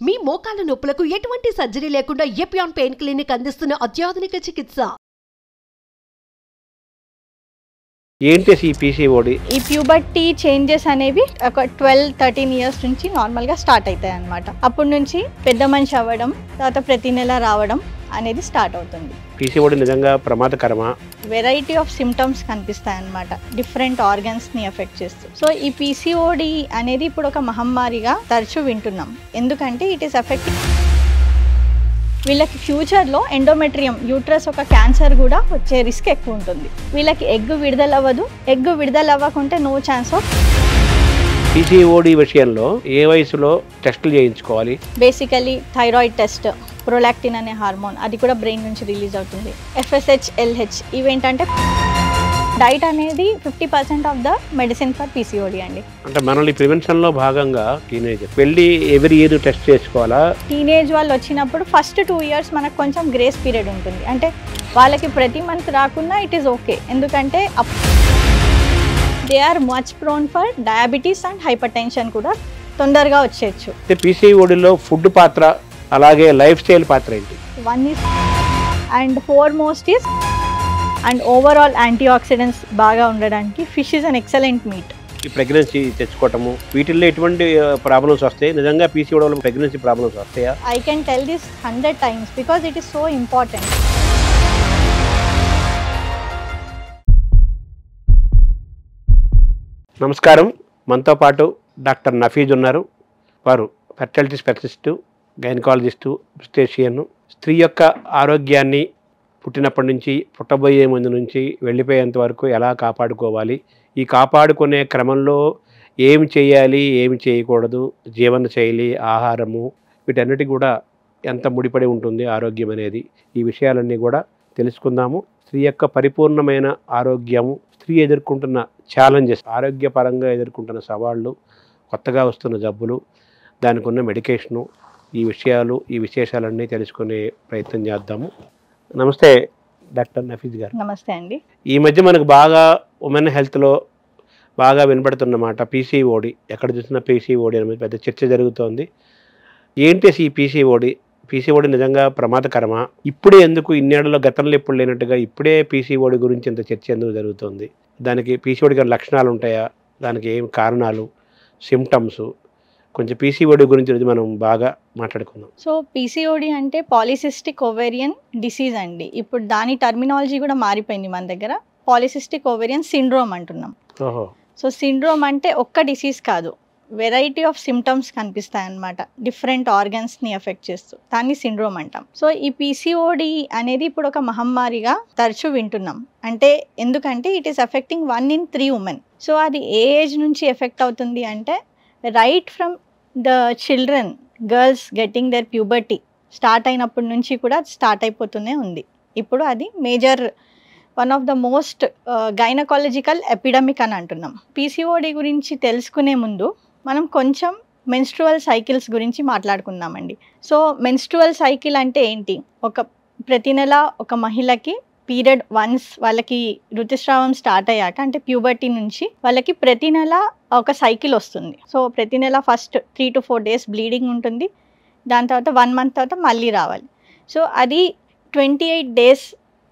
మీ మోకాల నొప్పులకు ఎటువంటి సర్జరీ లేకుండా ఎపియాన్ పెయిన్ క్లినిక్ అందిస్తున్న అత్యాధునిక చికిత్స. ఏంటి ఈ పీసీఓడి? ఈ ప్యూబర్టీ చేంజెస్ అనేవి ఒక 12-13 ఇయర్స్ నుంచి నార్మల్గా స్టార్ట్ అవుతాయి అన్నమాట. అప్పటి నుంచి పెద్ద మనిషి అవ్వడం, తర్వాత ప్రతి నెల రావడం అనేది స్టార్ట్ అవుతుంది. పీసీఓడి నిజంగా ప్రమాదకరమా? వెరైటీ ఆఫ్ సిమ్టమ్స్ కనిపిస్తాయి అన్నమాట, డిఫరెంట్ ఆర్గన్స్ని ఎఫెక్ట్ చేస్తూ. సో ఈ పీసీఓడి అనేది ఇప్పుడు ఒక మహమ్మారిగా తరచూ వింటున్నాం. ఎందుకంటే ఇట్ ఈస్ ఎఫెక్టింగ్ వీళ్ళకి ఫ్యూచర్లో ఎండోమెట్రియం యూట్రస్ ఒక క్యాన్సర్ కూడా వచ్చే రిస్క్ ఎక్కువ ఉంటుంది. వీళ్ళకి ఎగ్ విడుదల అవ్వదు. ఎగ్ విడుదల అవ్వకుంటే నో ఛాన్స్ ఆఫ్. పీసీఓడి విషయంలో ఏ వయసులో టెస్టులు చేయించుకోవాలి? బేసికలీ థైరాయిడ్ టెస్ట్, ప్రొలాక్టిన్ అనే హార్మోన్, అది కూడా బ్రెయిన్ నుంచి రిలీజ్ అవుతుంది. FSH, LH ఇవేంటంటే డైట్ అనేది 50% of the medicine for PCOD అండి. అంటే మనల్ని ప్రివెన్షన్లో భాగంగా టీనేజ్ వెళ్ళి ఎవ్రీ ఇయర్ టెస్ట్ చేసుకోవాలా? టీనేజ్ వాళ్ళు వచ్చినప్పుడు ఫస్ట్ 2 ఇయర్స్ మనకు కొంచెం గ్రేస్ పీరియడ్ ఉంటుంది. అంటే వాళ్ళకి ప్రతి మంత్ రాకున్నా ఇట్ ఈస్ ఓకే. ఎందుకంటే they are much prone for diabetes and hypertension కూడా తొందరగా వచ్చేయచ్చు. పీసీఓడిలో ఫుడ్ పాత్ర, అలాగే లైఫ్ స్టైల్ పాత్ర ఏంటి? 1 is and 4 is and overall antioxidants బాగా ఉండడానికి fish is an excellent meat. ఈ ప్రెగ్నెన్సీ తెచ్చుకోవటము, వీటిల్లో ఎటువంటి ప్రాబ్లమ్స్ వస్తాయి? నిజంగా పీసీఓడి వల్ల ప్రెగ్నెన్సీ ప్రాబ్లమ్స్ వస్తాయా? I can tell this 100 times because it is so important. నమస్కారం, మనతో పాటు డాక్టర్ నఫీజ్ ఉన్నారు. వారు ఫెర్టిలిటీ స్పెషలిస్టు, గైనకాలజిస్టు, బ్రిస్టేషియన్. స్త్రీ యొక్క ఆరోగ్యాన్ని పుట్టినప్పటి నుంచి పుట్టబోయే ముందు నుంచి వెళ్ళిపోయేంత వరకు ఎలా కాపాడుకోవాలి, ఈ కాపాడుకునే క్రమంలో ఏమి చేయాలి, ఏమి చేయకూడదు, జీవన శైలి, ఆహారము, వీటన్నిటి కూడా ఎంత ముడిపడి ఉంటుంది ఆరోగ్యం అనేది, ఈ విషయాలన్నీ కూడా తెలుసుకుందాము. స్త్రీ యొక్క పరిపూర్ణమైన ఆరోగ్యము, స్త్రీ ఎదుర్కొంటున్న ఛాలెంజెస్, ఆరోగ్యపరంగా ఎదుర్కొంటున్న సవాళ్ళు, కొత్తగా వస్తున్న జబ్బులు, దానికి ఉన్న మెడికేషను, ఈ విషయాలు, ఈ విశేషాలన్నీ తెలుసుకునే ప్రయత్నం చేద్దాము. నమస్తే డాక్టర్ నఫీజ్ గారు. నమస్తే అండి. ఈ మధ్య మనకు బాగా ఉమెన్ హెల్త్లో బాగా వినపడుతున్నమాట పీసీఓడి. ఎక్కడ చూసినా పీసీఓడి అనేది పెద్ద చర్చ జరుగుతోంది. ఏంటి ఈ పీసీఓడి? పీసీఓడి నిజంగా ప్రమాదకరమా? ఇప్పుడే ఎందుకు, ఇన్నేళ్లలో గతంలో ఎప్పుడు లేనట్టుగా ఇప్పుడే పీసీఓడి గురించి ఇంత చర్చ ఎందుకు జరుగుతుంది? దానికి పీసీఓడి గారి లక్షణాలు ఉంటాయా? దానికి ఏం కారణాలు, సిమ్టమ్స్, కొంచెం పీసీఓడి గురించి మనం బాగా మాట్లాడుకుందాం. సో పీసీఓడి అంటే పాలిసిస్టిక్ ఓవేరియన్ డిసీజ్ అండి. ఇప్పుడు దాని టర్మినాలజీ కూడా మారిపోయింది మన దగ్గర. పాలిసిస్టిక్ ఓవేరియన్ సిండ్రోమ్ అంటున్నాం. ఓహో. సో సిండ్రోమ్ అంటే ఒక్క డిసీజ్ కాదు, వెరైటీ ఆఫ్ సిమ్టమ్స్ కనిపిస్తాయి అన్నమాట, డిఫరెంట్ ఆర్గన్స్ని ఎఫెక్ట్ చేస్తూ. దాన్ని సిండ్రోమ్ అంటాం. సో ఈ పీసీఓడి అనేది ఇప్పుడు ఒక మహమ్మారిగా తరచూ వింటున్నాం. అంటే ఎందుకంటే it is affecting 1 in 3 women. So అది ఏ ఏజ్ నుంచి ఎఫెక్ట్ అవుతుంది అంటే right from the children, girls getting their puberty start అయినప్పటి నుంచి కూడా స్టార్ట్ అయిపోతూనే ఉంది. ఇప్పుడు అది major, one of the most gynaecological epidemic అని అంటున్నాం. పీసీఓడి గురించి తెలుసుకునే ముందు మనం కొంచెం మెన్స్ట్రువల్ సైకిల్స్ గురించి మాట్లాడుకుందామండి. సో మెన్స్ట్రువల్ సైకిల్ అంటే ఏంటి? ప్రతి నెల ఒక మహిళకి పీరియడ్ వన్స్ వాళ్ళకి ఋతుస్రావం స్టార్ట్ అయ్యాక, అంటే ప్యూబర్టీ నుంచి వాళ్ళకి ప్రతి నెల ఒక సైకిల్ వస్తుంది. సో ప్రతి నెల ఫస్ట్ 3 to 4 days బ్లీడింగ్ ఉంటుంది. దాని తర్వాత 1 month తర్వాత మళ్ళీ రావాలి. సో అది 28 days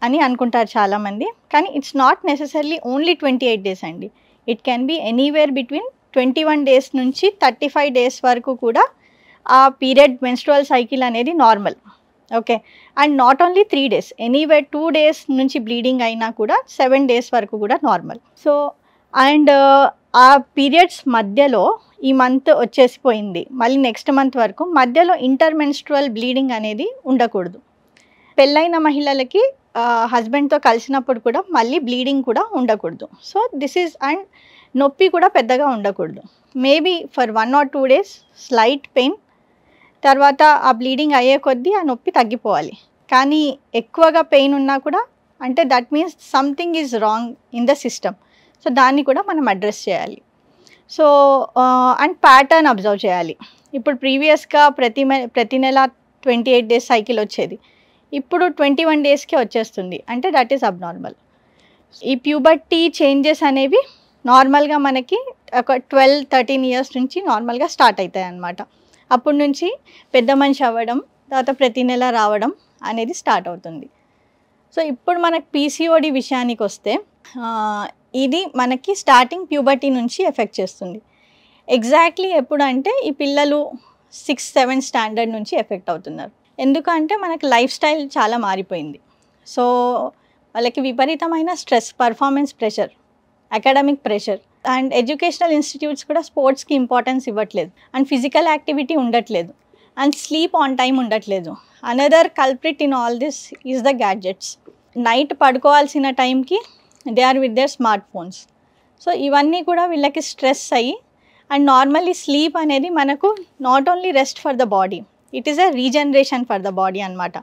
అని అనుకుంటారు చాలామంది, కానీ it's not necessarily only 28 days అండి. It can be anywhere between 21 days నుంచి 35 days వరకు కూడా ఆ పీరియడ్ మెన్స్ట్రువల్ సైకిల్ అనేది normal. Okay. And not only 3 days, anywhere 2 days నుంచి బ్లీడింగ్ అయినా కూడా 7 days వరకు కూడా నార్మల్. సో అండ్ ఆ పీరియడ్స్ మధ్యలో ఈ మంత్ వచ్చేసిపోయింది, మళ్ళీ నెక్స్ట్ మంత్ వరకు మధ్యలో ఇంటర్మెన్స్ట్రువల్ బ్లీడింగ్ అనేది ఉండకూడదు. పెళ్ళైన మహిళలకి హస్బెండ్తో కలిసినప్పుడు కూడా మళ్ళీ బ్లీడింగ్ కూడా ఉండకూడదు. సో దిస్ ఈజ్, అండ్ నొప్పి కూడా పెద్దగా ఉండకూడదు. Maybe for 1 or 2 days slight pain, తర్వాత ఆ బ్లీడింగ్ అయ్యే కొద్దీ ఆ నొప్పి తగ్గిపోవాలి. కానీ ఎక్కువగా పెయిన్ ఉన్నా కూడా అంటే that means something is wrong in the system. So దాన్ని కూడా మనం అడ్రస్ చేయాలి. సో అండ్ ప్యాటర్న్ అబ్జర్వ్ చేయాలి. ఇప్పుడు ప్రీవియస్గా ప్రతి నెల 28 days సైకిల్ వచ్చేది, ఇప్పుడు 21 daysకే వచ్చేస్తుంది. అంటే దట్ ఈస్ అబ్నార్మల్. ఈ ప్యూబర్టీ చేంజెస్ అనేవి నార్మల్గా మనకి ఒక 12-13 ఇయర్స్ నుంచి నార్మల్గా స్టార్ట్ అవుతాయి అన్నమాట. అప్పటి నుంచి పెద్ద మనిషి అవ్వడం, తర్వాత ప్రతి నెల రావడం అనేది స్టార్ట్ అవుతుంది. సో ఇప్పుడు మనకు పీసీఓడి విషయానికి వస్తే ఇది మనకి స్టార్టింగ్ ప్యూబర్టీ నుంచి ఎఫెక్ట్ చేస్తుంది. ఎగ్జాక్ట్లీ ఎప్పుడు అంటే ఈ పిల్లలు 6th 7th స్టాండర్డ్ నుంచి ఎఫెక్ట్ అవుతున్నారు. ఎందుకంటే మనకి లైఫ్ స్టైల్ చాలా మారిపోయింది. సో వాళ్ళకి విపరీతమైన stress, performance pressure, academic pressure, and educational institutes కూడా స్పోర్ట్స్కి ఇంపార్టెన్స్ ఇవ్వట్లేదు, అండ్ ఫిజికల్ యాక్టివిటీ ఉండట్లేదు, అండ్ స్లీప్ ఆన్ టైం ఉండట్లేదు. Another culprit in all this is the gadgets. Night పడుకోవాల్సిన టైంకి they are with their smart phones. So ఇవన్నీ కూడా వీళ్ళకి స్ట్రెస్ అయ్యి, అండ్ నార్మల్లీ స్లీప్ అనేది మనకు not only rest for the body, it is a regeneration for the body అనమాట.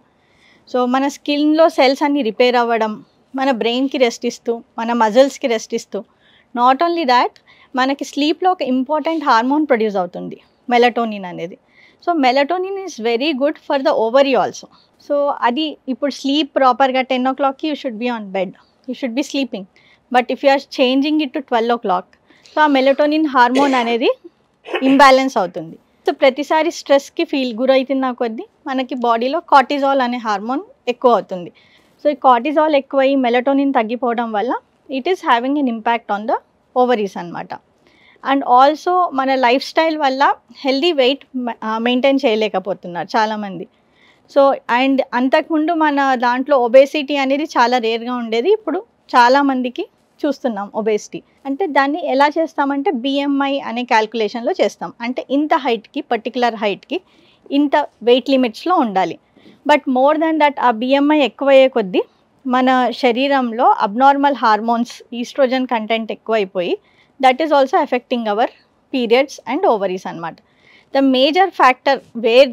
So మన స్కిన్లో సెల్స్ అన్నీ రిపేర్ అవ్వడం, మన బ్రెయిన్కి రెస్ట్ ఇస్తూ, మన మజిల్స్కి రెస్ట్ ఇస్తూ, నాట్ ఓన్లీ దాట్ మనకి స్లీప్లో ఒక ఇంపార్టెంట్ హార్మోన్ ప్రొడ్యూస్ అవుతుంది, మెలటోనిన్ అనేది. So melatonin is very good for the ovary also. So అది ఇప్పుడు స్లీప్ ప్రాపర్గా 10 o'clockకి you should be on bed, you should be sleeping. But if you are changing it to 12 o'clock, so ఆ melatonin hormone అనేది imbalance అవుతుంది. So ప్రతిసారి స్ట్రెస్కి గురవుతున్న కొద్దీ మనకి బాడీలో కార్టిజాల్ అనే హార్మోన్ ఎక్కువ అవుతుంది. సో ఈ కార్టిజాల్ ఎక్కువై మెలటోనిన్ తగ్గిపోవడం వల్ల it is having an impact on the ovaries అనమాట. అండ్ ఆల్సో మన లైఫ్ స్టైల్ వల్ల హెల్దీ వెయిట్ మెయింటైన్ చేయలేకపోతున్నారు చాలామంది. సో అండ్ అంతకుముందు మన దాంట్లో ఒబేసిటీ అనేది చాలా రేర్గా ఉండేది, ఇప్పుడు చాలామందికి చూస్తున్నాం ఒబేసిటీ. అంటే దాన్ని ఎలా చేస్తామంటే బిఎంఐ అనే క్యాల్కులేషన్లో చేస్తాం. అంటే ఇంత హైట్కి, పర్టికులర్ హైట్కి ఇంత వెయిట్ లిమిట్స్లో ఉండాలి. బట్ మోర్ దాన్ దట్ ఆ బిఎంఐ ఎక్కువయ్యే కొద్దీ మన శరీరంలో అబ్నార్మల్ హార్మోన్స్, ఈస్ట్రోజన్ కంటెంట్ ఎక్కువైపోయి that is also affecting our periods and ovaries అనమాట. The major factor where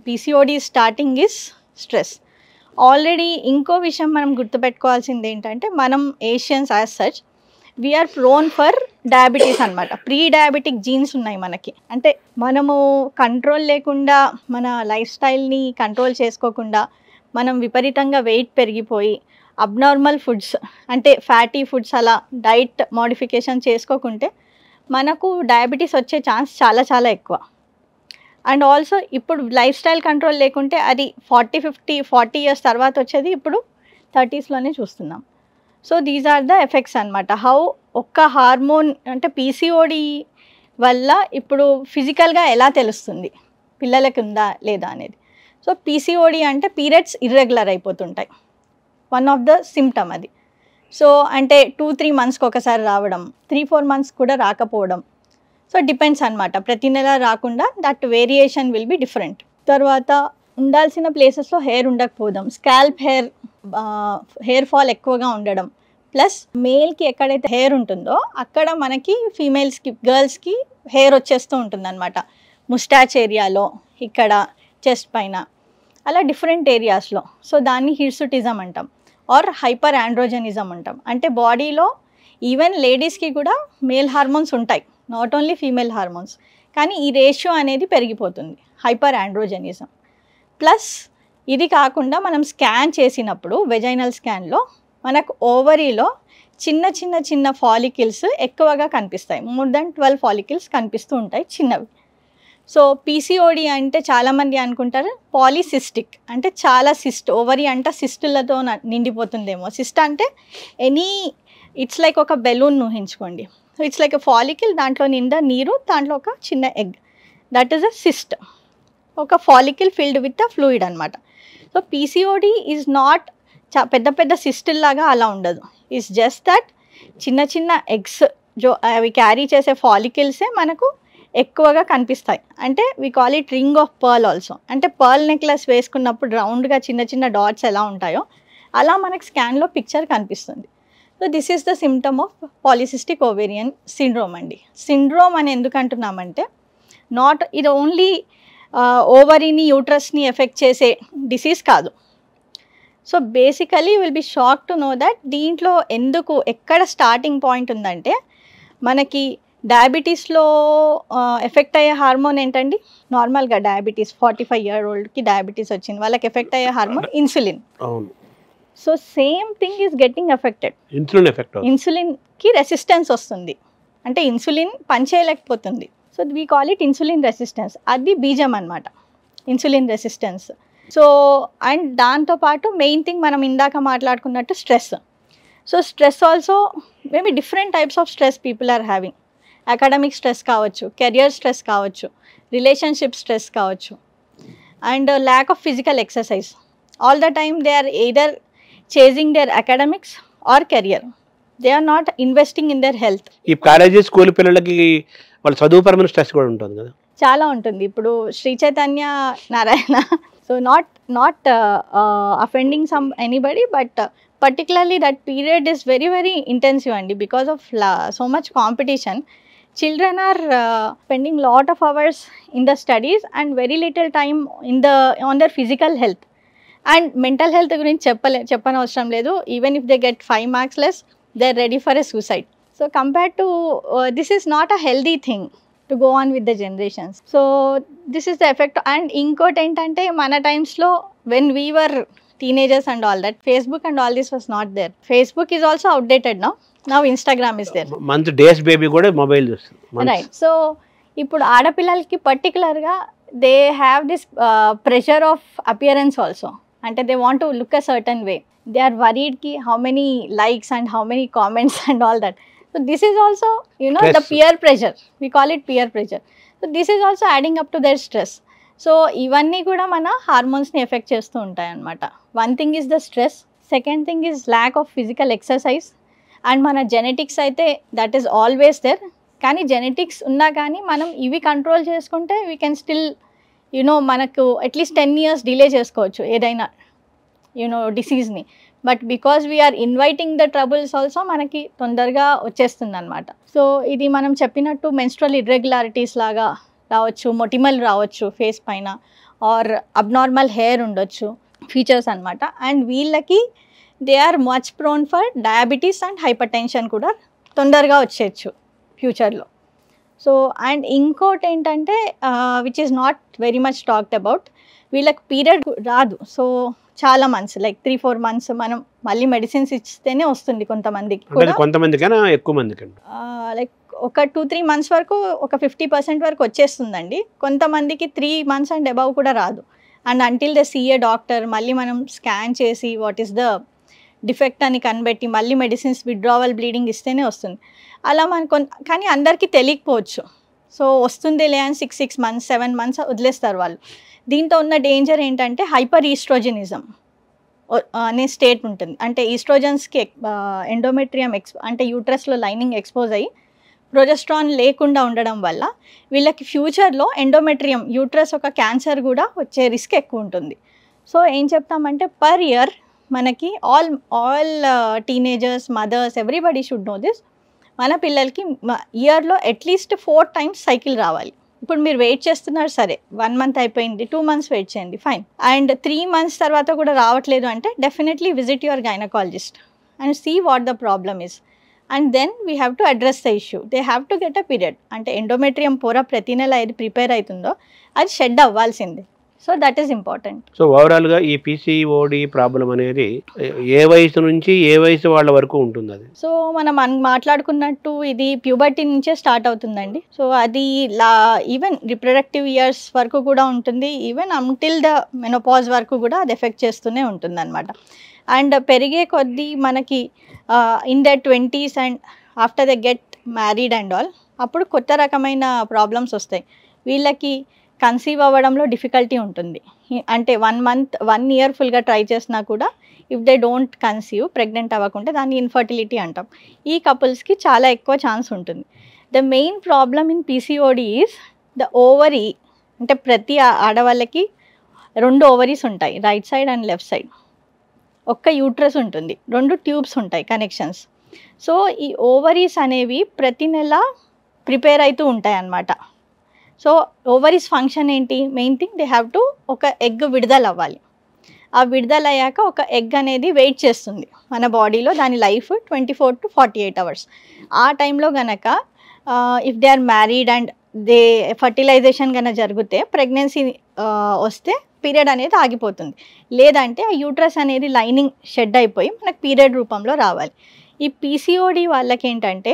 PCOD starting is stress. Already ఇంకో విషయం మనం గుర్తుపెట్టుకోవాల్సింది ఏంటంటే, మనం Asians as such we are prone for diabetes అనమాట. ప్రీ డయాబెటిక్ జీన్స్ ఉన్నాయి మనకి. అంటే మనము కంట్రోల్ లేకుండా, మన లైఫ్ స్టైల్ని కంట్రోల్ చేసుకోకుండా మనం విపరీతంగా వెయిట్ పెరిగిపోయి అబ్నార్మల్ ఫుడ్స్ అంటే ఫ్యాటీ ఫుడ్స్ అలా డైట్ మోడిఫికేషన్ చేసుకోకుంటే మనకు డయాబెటీస్ వచ్చే ఛాన్స్ చాలా చాలా ఎక్కువ. అండ్ ఆల్సో ఇప్పుడు లైఫ్ స్టైల్ కంట్రోల్ లేకుంటే అది 40 years తర్వాత వచ్చేది ఇప్పుడు 30sలోనే చూస్తున్నాం. So these are the effects అనమాట. హౌ ఒక్క హార్మోన్ అంటే పీసీఓడి వల్ల ఇప్పుడు ఫిజికల్గా ఎలా తెలుస్తుంది పిల్లలకి ఉందా లేదా అనేది. సో పీసీఓడి అంటే పీరియడ్స్ ఇర్రెగ్యులర్ అయిపోతుంటాయి, వన్ ఆఫ్ ద సిమ్టమ్ అది. సో అంటే 2-3 monthsకి ఒకసారి రావడం, 3-4 months కూడా రాకపోవడం. సో డిపెండ్స్ అనమాట, ప్రతి నెల రాకుండా that variation will be different. తర్వాత ఉండాల్సిన ప్లేసెస్లో హెయిర్ ఉండకపోవడం, స్కాల్ప్ హెయిర్ ఫాల్ ఎక్కువగా ఉండడం, ప్లస్ మేల్కి ఎక్కడైతే హెయిర్ ఉంటుందో అక్కడ మనకి ఫీమేల్స్కి, గర్ల్స్కి హెయిర్ వచ్చేస్తూ ఉంటుందన్నమాట. ముస్టాచ్ ఏరియాలో, ఇక్కడ చెస్ట్ పైన, అలా డిఫరెంట్ ఏరియాస్లో. సో దాన్ని హిర్సుటిజం అంటాం ఆర్ హైపర్ ఆండ్రోజనిజం అంటాం. అంటే బాడీలో ఈవెన్ లేడీస్కి కూడా మేల్ హార్మోన్స్ ఉంటాయి, నాట్ ఓన్లీ ఫీమేల్ హార్మోన్స్, కానీ ఈ రేషియో అనేది పెరిగిపోతుంది, హైపర్ ఆండ్రోజనిజం. ప్లస్ ఇది కాకుండా మనం స్కాన్ చేసినప్పుడు వెజైనల్ స్కాన్లో మనకు ఓవరీలో చిన్న ఫాలికిల్స్ ఎక్కువగా కనిపిస్తాయి. మోర్ దెన్ 12 follicles కనిపిస్తూ ఉంటాయి, చిన్నవి. సో పీసీఓడి అంటే చాలామంది అనుకుంటారు పాలిసిస్టిక్, అంటే చాలా సిస్ట్, ఓవరీ అంటే సిస్టులతో నిండిపోతుందేమో. సిస్ట్ అంటే ఇట్స్ లైక్ ఒక బెలూన్ ఊహించుకోండి. So it's like a follicle, దాంట్లో నిండా నీరు, దాంట్లో ఒక చిన్న egg, that is a cyst, ఒక follicle filled with a fluid అనమాట. సో పీసీఓడి ఈజ్ నాట్ పెద్ద సిస్టుల్లాగా అలా ఉండదు. ఇట్స్ జస్ట్ దట్ చిన్న ఎగ్స్ అవి క్యారీ చేసే ఫాలికిల్సే మనకు ఎక్కువగా కనిపిస్తాయి. అంటే we call it ring of pearl also. అంటే పర్ల్ నెక్లెస్ వేసుకున్నప్పుడు రౌండ్గా చిన్న డాట్స్ ఎలా ఉంటాయో అలా మనకు స్కాన్లో పిక్చర్ కనిపిస్తుంది. So this is the symptom of polycystic ovarian syndrome అండి. సిండ్రోమ్ అని ఎందుకు అంటున్నామంటే, నాట్ ఇది ఓన్లీ ఓవరీని, యూట్రస్ని ఎఫెక్ట్ చేసే డిసీజ్ కాదు. So basically will be shock to know that దీంట్లో ఎక్కడ స్టార్టింగ్ పాయింట్ ఉందంటే, మనకి డయాబెటీస్లో ఎఫెక్ట్ అయ్యే హార్మోన్ ఏంటండి? నార్మల్గా డయాబెటీస్ 45-year-oldకి డయాబెటీస్ వచ్చింది, వాళ్ళకి ఎఫెక్ట్ అయ్యే hormone insulin. So same thing is getting affected. ఇన్సులిన్కి రెసిస్టెన్స్ వస్తుంది, అంటే ఇన్సులిన్ పనిచేయలేకపోతుంది. So we call it insulin resistance. అది బీజం అనమాట, ఇన్సులిన్ రెసిస్టెన్స్. సో అండ్ దాంతోపాటు మెయిన్ థింగ్ మనం ఇందాక మాట్లాడుకున్నట్టు stress. So stress also maybe different types of stress people are having. Academic stress కావచ్చు, కెరియర్ స్ట్రెస్ కావచ్చు, రిలేషన్షిప్ స్ట్రెస్ కావచ్చు, and lack of physical exercise. All the time they are either chasing there academics or career, they are not investing in their health. ఈ college school పిల్లలకి వాళ్ళ చదువుపరమైన stress కూడా ఉంటుంది కదా. చాలా ఉంటుంది. ఇప్పుడు Sri Chaitanya Narayana, so not offending some anybody, but particularly that period is very very intensive and because of so much competition, children are spending lot of hours in the studies and very little time on their physical health and mental health gurinchi చెప్పనవసరం లేదు. Even if they get 5 marks less, they are ready for a suicide. So compared to this is not a healthy thing to go on with the generations. So this is the effect. And inkot entante mana times lo when we were teenagers and all that, Facebook and all this was not there. Facebook is also outdated now. Now Instagram is there. Month days baby కూడా mobile చూస్తుంది. Right. So ఇప్పుడు ఆడపిల్లలకి పర్టికులర్గా they have this pressure of appearance also. అంటే they want to look a certain way. They are worried కి how many likes and how many comments and all that. So this is also the peer pressure. We call it peer pressure. So this is also adding up to their stress. So ఇవన్నీ కూడా మన హార్మోన్స్ని effect చేస్తూ ఉంటాయి అన్నమాట. One thing is the stress, second thing is lack of physical exercise, and మన genetics అయితే that is always there. కానీ జెనెటిక్స్ ఉన్నా కానీ మనం ఇవి కంట్రోల్ చేసుకుంటే వీ కెన్ స్టిల్ మనకు అట్లీస్ట్ 10 years డిలే చేసుకోవచ్చు ఏదైనా డిసీజ్ని. But because we are inviting the troubles also మనకి తొందరగా వచ్చేస్తుంది అనమాట. సో ఇది మనం చెప్పినట్టు మెన్స్ట్రల్ ఇర్రెగ్యులారిటీస్ లాగా రావచ్చు, మొటిమల్ రావచ్చు ఫేస్ పైన, ఆర్ అబ్నార్మల్ హెయిర్ ఉండొచ్చు, ఫీచర్స్ అనమాట. అండ్ వీళ్ళకి they are much prone for diabetes and hypertension కూడా తొందరగా వచ్చేయచ్చు ఫ్యూచర్లో. సో అండ్ ఇంకోటి ఏంటంటే which is not very much talked about, వీళ్ళకి పీరియడ్ రాదు. సో చాలా మంత్స్ లైక్ 3-4 months మనం మళ్ళీ మెడిసిన్స్ ఇస్తేనే వస్తుంది కొంతమందికి కూడా. కొంతమందికైనా ఎక్కువ మందికి లైక్ ఒక 2-3 months వరకు ఒక 50% వరకు వచ్చేస్తుందండి. కొంతమందికి 3 months అండ్ అబవ్ కూడా రాదు. And until the see a doctor, మళ్ళీ మనం స్కాన్ చేసి వాట్ ఈస్ ద డిఫెక్ట్ అని కనిపెట్టి మళ్ళీ మెడిసిన్స్ విత్డ్రావల్ బ్లీడింగ్ ఇస్తేనే వస్తుంది. అలా మనకు కానీ అందరికీ తెలియకపోవచ్చు. సో వస్తుందిలే అని 6 months 7 months వదిలేస్తారు వాళ్ళు. దీంతో ఉన్న డేంజర్ ఏంటంటే హైపర్ ఈస్ట్రోజనిజం అనే స్టేట్ ఉంటుంది. అంటే ఈస్ట్రోజన్స్కి ఎండోమెట్రియం అంటే యూట్రస్లో లైనింగ్ ఎక్స్పోజ్ అయ్యి ప్రొజెస్ట్రాన్ లేకుండా ఉండడం వల్ల వీళ్ళకి ఫ్యూచర్లో ఎండోమెట్రియం యూట్రస్ ఒక క్యాన్సర్ కూడా వచ్చే రిస్క్ ఎక్కువ ఉంటుంది. సో ఏం చెప్తామంటే పర్ ఇయర్ మనకి all teenagers, mothers, everybody should know this, మన పిల్లలకి ఇయర్లో అట్లీస్ట్ 4 times సైకిల్ రావాలి. ఇప్పుడు మీరు వెయిట్ చేస్తున్నారు, సరే 1 month అయిపోయింది, 2 months వెయిట్ చేయండి, ఫైన్. అండ్ 3 months తర్వాత కూడా రావట్లేదు అంటే definitely visit your gynaecologist and see what the problem is. And then we have to address the issue. They have to get a period. అంటే endometrium పొర ప్రతి నెల ఏది ప్రిపేర్ అవుతుందో అది షెడ్ అవ్వాల్సిందే. So that is important. So ఓవరాల్గా ఈ పీసీఓడి ప్రాబ్లం అనేది ఏ వయసు నుంచి ఏ వయసు వాళ్ళ వరకు ఉంటుంది అది? సో మనం మాట్లాడుకున్నట్టు ఇది ప్యూబర్టీ నుంచే స్టార్ట్ అవుతుందండి. సో అది ఈవెన్ రిప్రొడక్టివ్ ఇయర్స్ వరకు కూడా ఉంటుంది. ఈవెన్ అంటిల్ ద మెనోపాజ్ వరకు కూడా అది ఎఫెక్ట్ చేస్తూనే ఉంటుంది అనమాట. అండ్ పెరిగే కొద్దీ మనకి in the 20s and after the get married and all, అప్పుడు కొత్త రకమైన ప్రాబ్లమ్స్ వస్తాయి. వీళ్ళకి కన్సీవ్ అవ్వడంలో డిఫికల్టీ ఉంటుంది. అంటే 1 year ఫుల్గా ట్రై చేసినా కూడా if they don't conceive, pregnant అవ్వకుంటే దాన్ని ఇన్ఫర్టిలిటీ అంటాం. ఈ కపుల్స్కి చాలా ఎక్కువ ఛాన్స్ ఉంటుంది. The main problem in PCOD is the ovary. అంటే ప్రతి ఆడవాళ్ళకి 2 ovaries ఉంటాయి, right side and left side. ఒక్క యూట్రస్ ఉంటుంది, 2 ట్యూబ్స్ ఉంటాయి కనెక్షన్స్. సో ఈ ఓవరీస్ అనేవి ప్రతి నెల ప్రిపేర్ అవుతూ ఉంటాయి అన్నమాట. సో ఓవరీస్ ఫంక్షన్ ఏంటి? Main thing they have to ఒక ఎగ్ విడుదల అవ్వాలి. ఆ విడుదల అయ్యాక ఒక ఎగ్ అనేది వెయిట్ చేస్తుంది మన బాడీలో. దాని లైఫ్ 24 to 48 hours. ఆ టైంలో గనక if they are married and they fertilisation కనుక జరిగితే, ప్రెగ్నెన్సీ వస్తే పీరియడ్ అనేది ఆగిపోతుంది. లేదంటే ఆ యూట్రస్ అనేది లైనింగ్ షెడ్ అయిపోయి మనకు పీరియడ్ రూపంలో రావాలి. ఈ పీసీఓడి వాళ్ళకి ఏంటంటే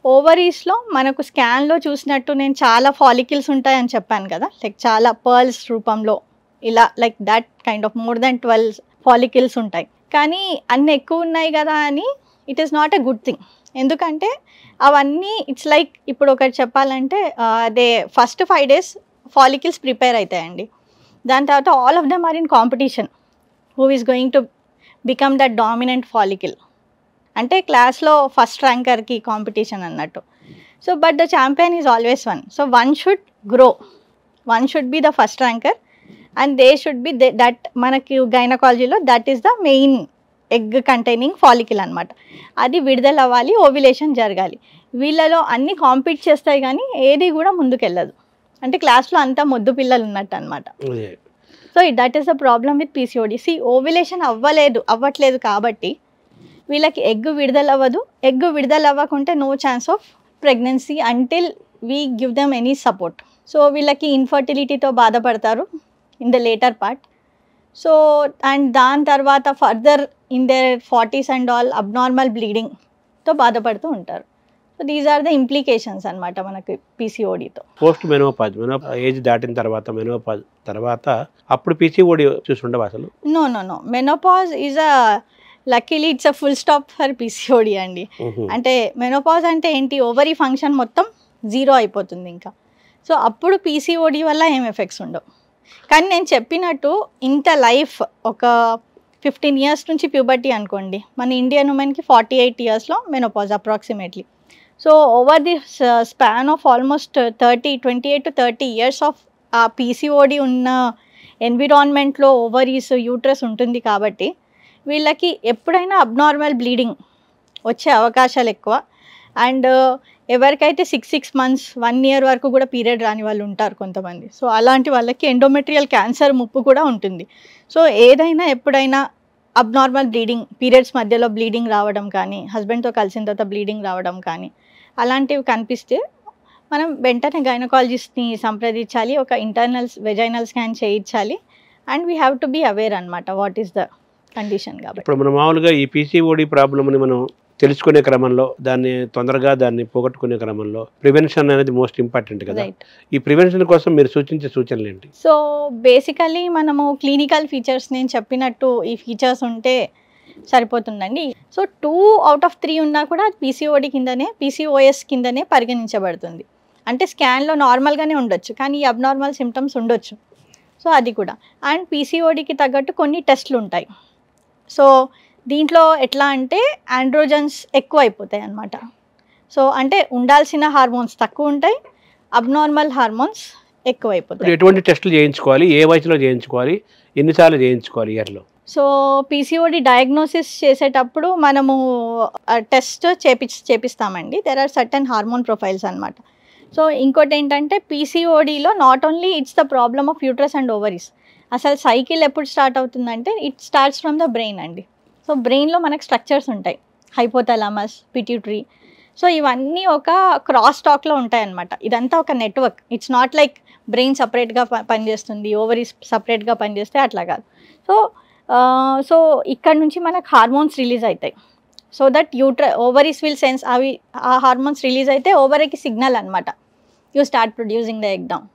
ఓవరీస్లో మనకు స్కాన్లో చూసినట్టు నేను చాలా ఫాలికల్స్ ఉంటాయని చెప్పాను కదా, లైక్ చాలా పర్ల్స్ రూపంలో ఇలా like that kind of more than 12 follicles ఉంటాయి. కానీ అన్ని ఎక్కువ ఉన్నాయి కదా అని it is not a good thing. ఎందుకంటే అవన్నీ ఇట్స్ లైక్ ఇప్పుడు ఒకటి చెప్పాలంటే అదే ఫస్ట్ 5 days ఫాలికల్స్ ప్రిపేర్ అవుతాయండి. దాని తర్వాత all of them are in competition who is going to become that dominant follicle. అంటే క్లాస్లో ఫస్ట్ ర్యాంకర్కి కాంపిటీషన్ అన్నట్టు. So but the champion is always one. So one should grow, one should be the first ranker and they should be that మనకి గైనకాలజీలో that is the main egg containing follicle అనమాట. అది విడుదల అవ్వాలి, ovulation జరగాలి. వీళ్ళలో అన్నీ కాంపీట్ చేస్తాయి కానీ ఏది కూడా ముందుకెళ్ళదు. అంటే క్లాస్లో అంతా మొద్దు పిల్లలు ఉన్నట్టు అనమాట. So that is the problem with PCOD. Ovulation అవ్వట్లేదు కాబట్టి వీళ్ళకి ఎగ్ విడుదల అవ్వదు. ఎగ్ విడుదల అవ్వకుంటే no chance of pregnancy until we give them any support. So వీళ్ళకి ఇన్ఫర్టిలిటీతో బాధపడతారు in the later part. So and దాని తర్వాత further in their 40s and all abnormal బ్లీడింగ్తో బాధపడుతూ ఉంటారు. So these are the implications అనమాట మనకి పీసీఓడితో. పోస్ట్ మెనోపాజ్ ఏజ్ దాటిన తర్వాత మెనోపాజ్ తర్వాత అప్పుడు పీసీఓడి చూసుండవు అసలు? No menopause is a luckily it's a full stop for PCOD అండి. అంటే మెనోపాజ్ అంటే ఏంటి, ఓవరీ ఫంక్షన్ మొత్తం 0 అయిపోతుంది ఇంకా. సో అప్పుడు పీసీఓడి వల్ల ఏం ఎఫెక్ట్స్ ఉండవు. కానీ నేను చెప్పినట్టు ఇంత లైఫ్ ఒక 15 years నుంచి ప్యూబర్టీ అనుకోండి, మన ఇండియన్ ఉమెన్కి 48 yearsలో menopause approximately. So over the span of almost 28 to 30 years of ఆ పీసీఓడి ఉన్న ఎన్విరాన్మెంట్లో ఓవరీస్ యూట్రస్ ఉంటుంది కాబట్టి వీళ్ళకి ఎప్పుడైనా అబ్నార్మల్ బ్లీడింగ్ వచ్చే అవకాశాలు ఎక్కువ. అండ్ ఎవరికైతే 6 months 1 year వరకు కూడా పీరియడ్ రాని వాళ్ళు ఉంటారు కొంతమంది. సో అలాంటి వాళ్ళకి ఎండోమెట్రియల్ క్యాన్సర్ ముప్పు కూడా ఉంటుంది. సో ఏదైనా ఎప్పుడైనా అబ్నార్మల్ బ్లీడింగ్, పీరియడ్స్ మధ్యలో బ్లీడింగ్ రావడం కానీ, హస్బెండ్తో కలిసిన తర్వాత బ్లీడింగ్ రావడం కానీ అలాంటివి కనిపిస్తే మనం వెంటనే గైనకాలజిస్ట్ని సంప్రదించాలి, ఒక ఇంటర్నల్ వెజైనల్ స్కాన్ చేయించాలి. And we have to be aware అనమాట వాట్ ఈస్ ద కండిషన్. కాబట్టి ఇప్పుడు మనం మామూలుగా ఈ పీసీఓడి ప్రాబ్లమ్ని మనం తెలుసుకునే క్రమంలో దాన్ని పోగొట్టుకునే క్రమంలో ప్రివెన్షన్ అనేది మోస్ట్ ఇంపార్టెంట్ కదా. ఈ ప్రివెన్షన్ కోసం మీరు సూచించే సూచనలు ఏంటి? సో బేసికలీ మనము క్లినికల్ ఫీచర్స్ నేను చెప్పినట్టు ఈ ఫీచర్స్ ఉంటే సరిపోతుందండి. సో 2 out of 3 ఉన్నా కూడా పీసీఓడి కిందనే, పీసీఓఎస్ కిందనే పరిగణించబడుతుంది. అంటే స్కాన్లో నార్మల్గానే ఉండొచ్చు కానీ ఈ అబ్నార్మల్ సిమ్టమ్స్ ఉండొచ్చు. సో అది కూడా. అండ్ పీసీఓడికి తగ్గట్టు కొన్ని టెస్ట్లు ఉంటాయి. సో దీంట్లో ఎట్లా అంటే ఆండ్రోజన్స్ ఎక్కువ అయిపోతాయి అన్నమాట. సో అంటే ఉండాల్సిన హార్మోన్స్ తక్కువ ఉంటాయి, అబ్నార్మల్ హార్మోన్స్ ఎక్కువ అయిపోతాయి. ఎటువంటి టెస్టులు చేయించుకోవాలి, ఏ వయసులో చేయించుకోవాలి, ఎన్నిసార్లు చేయించుకోవాలి ఇయర్లో? సో పీసీఓడి డయాగ్నోసిస్ చేసేటప్పుడు మనము టెస్ట్ చేపిస్తామండి. There are certain hormone profiles అనమాట. సో ఇంకోటి ఏంటంటే పీసీఓడిలో not only it's the problem of uterus and ovaries. అసలు సైకిల్ ఎప్పుడు స్టార్ట్ అవుతుందంటే it starts from the brain అండి. సో బ్రెయిన్లో మనకు స్ట్రక్చర్స్ ఉంటాయి, హైపోథాలమస్, పిట్యూటరీ. సో ఇవన్నీ ఒక క్రాస్ టాక్లో ఉంటాయన్నమాట. ఇదంతా ఒక network. It's not like brain సపరేట్గా పనిచేస్తుంది, ఓవరీస్ సపరేట్గా పనిచేస్తే అట్లా కాదు. సో ఇక్కడ నుంచి మనకు హార్మోన్స్ రిలీజ్ అవుతాయి. So that ovaries will sense అవి ఆ హార్మోన్స్ రిలీజ్ అయితే ఓవరీకి సిగ్నల్ అనమాట, you start producing the egg down,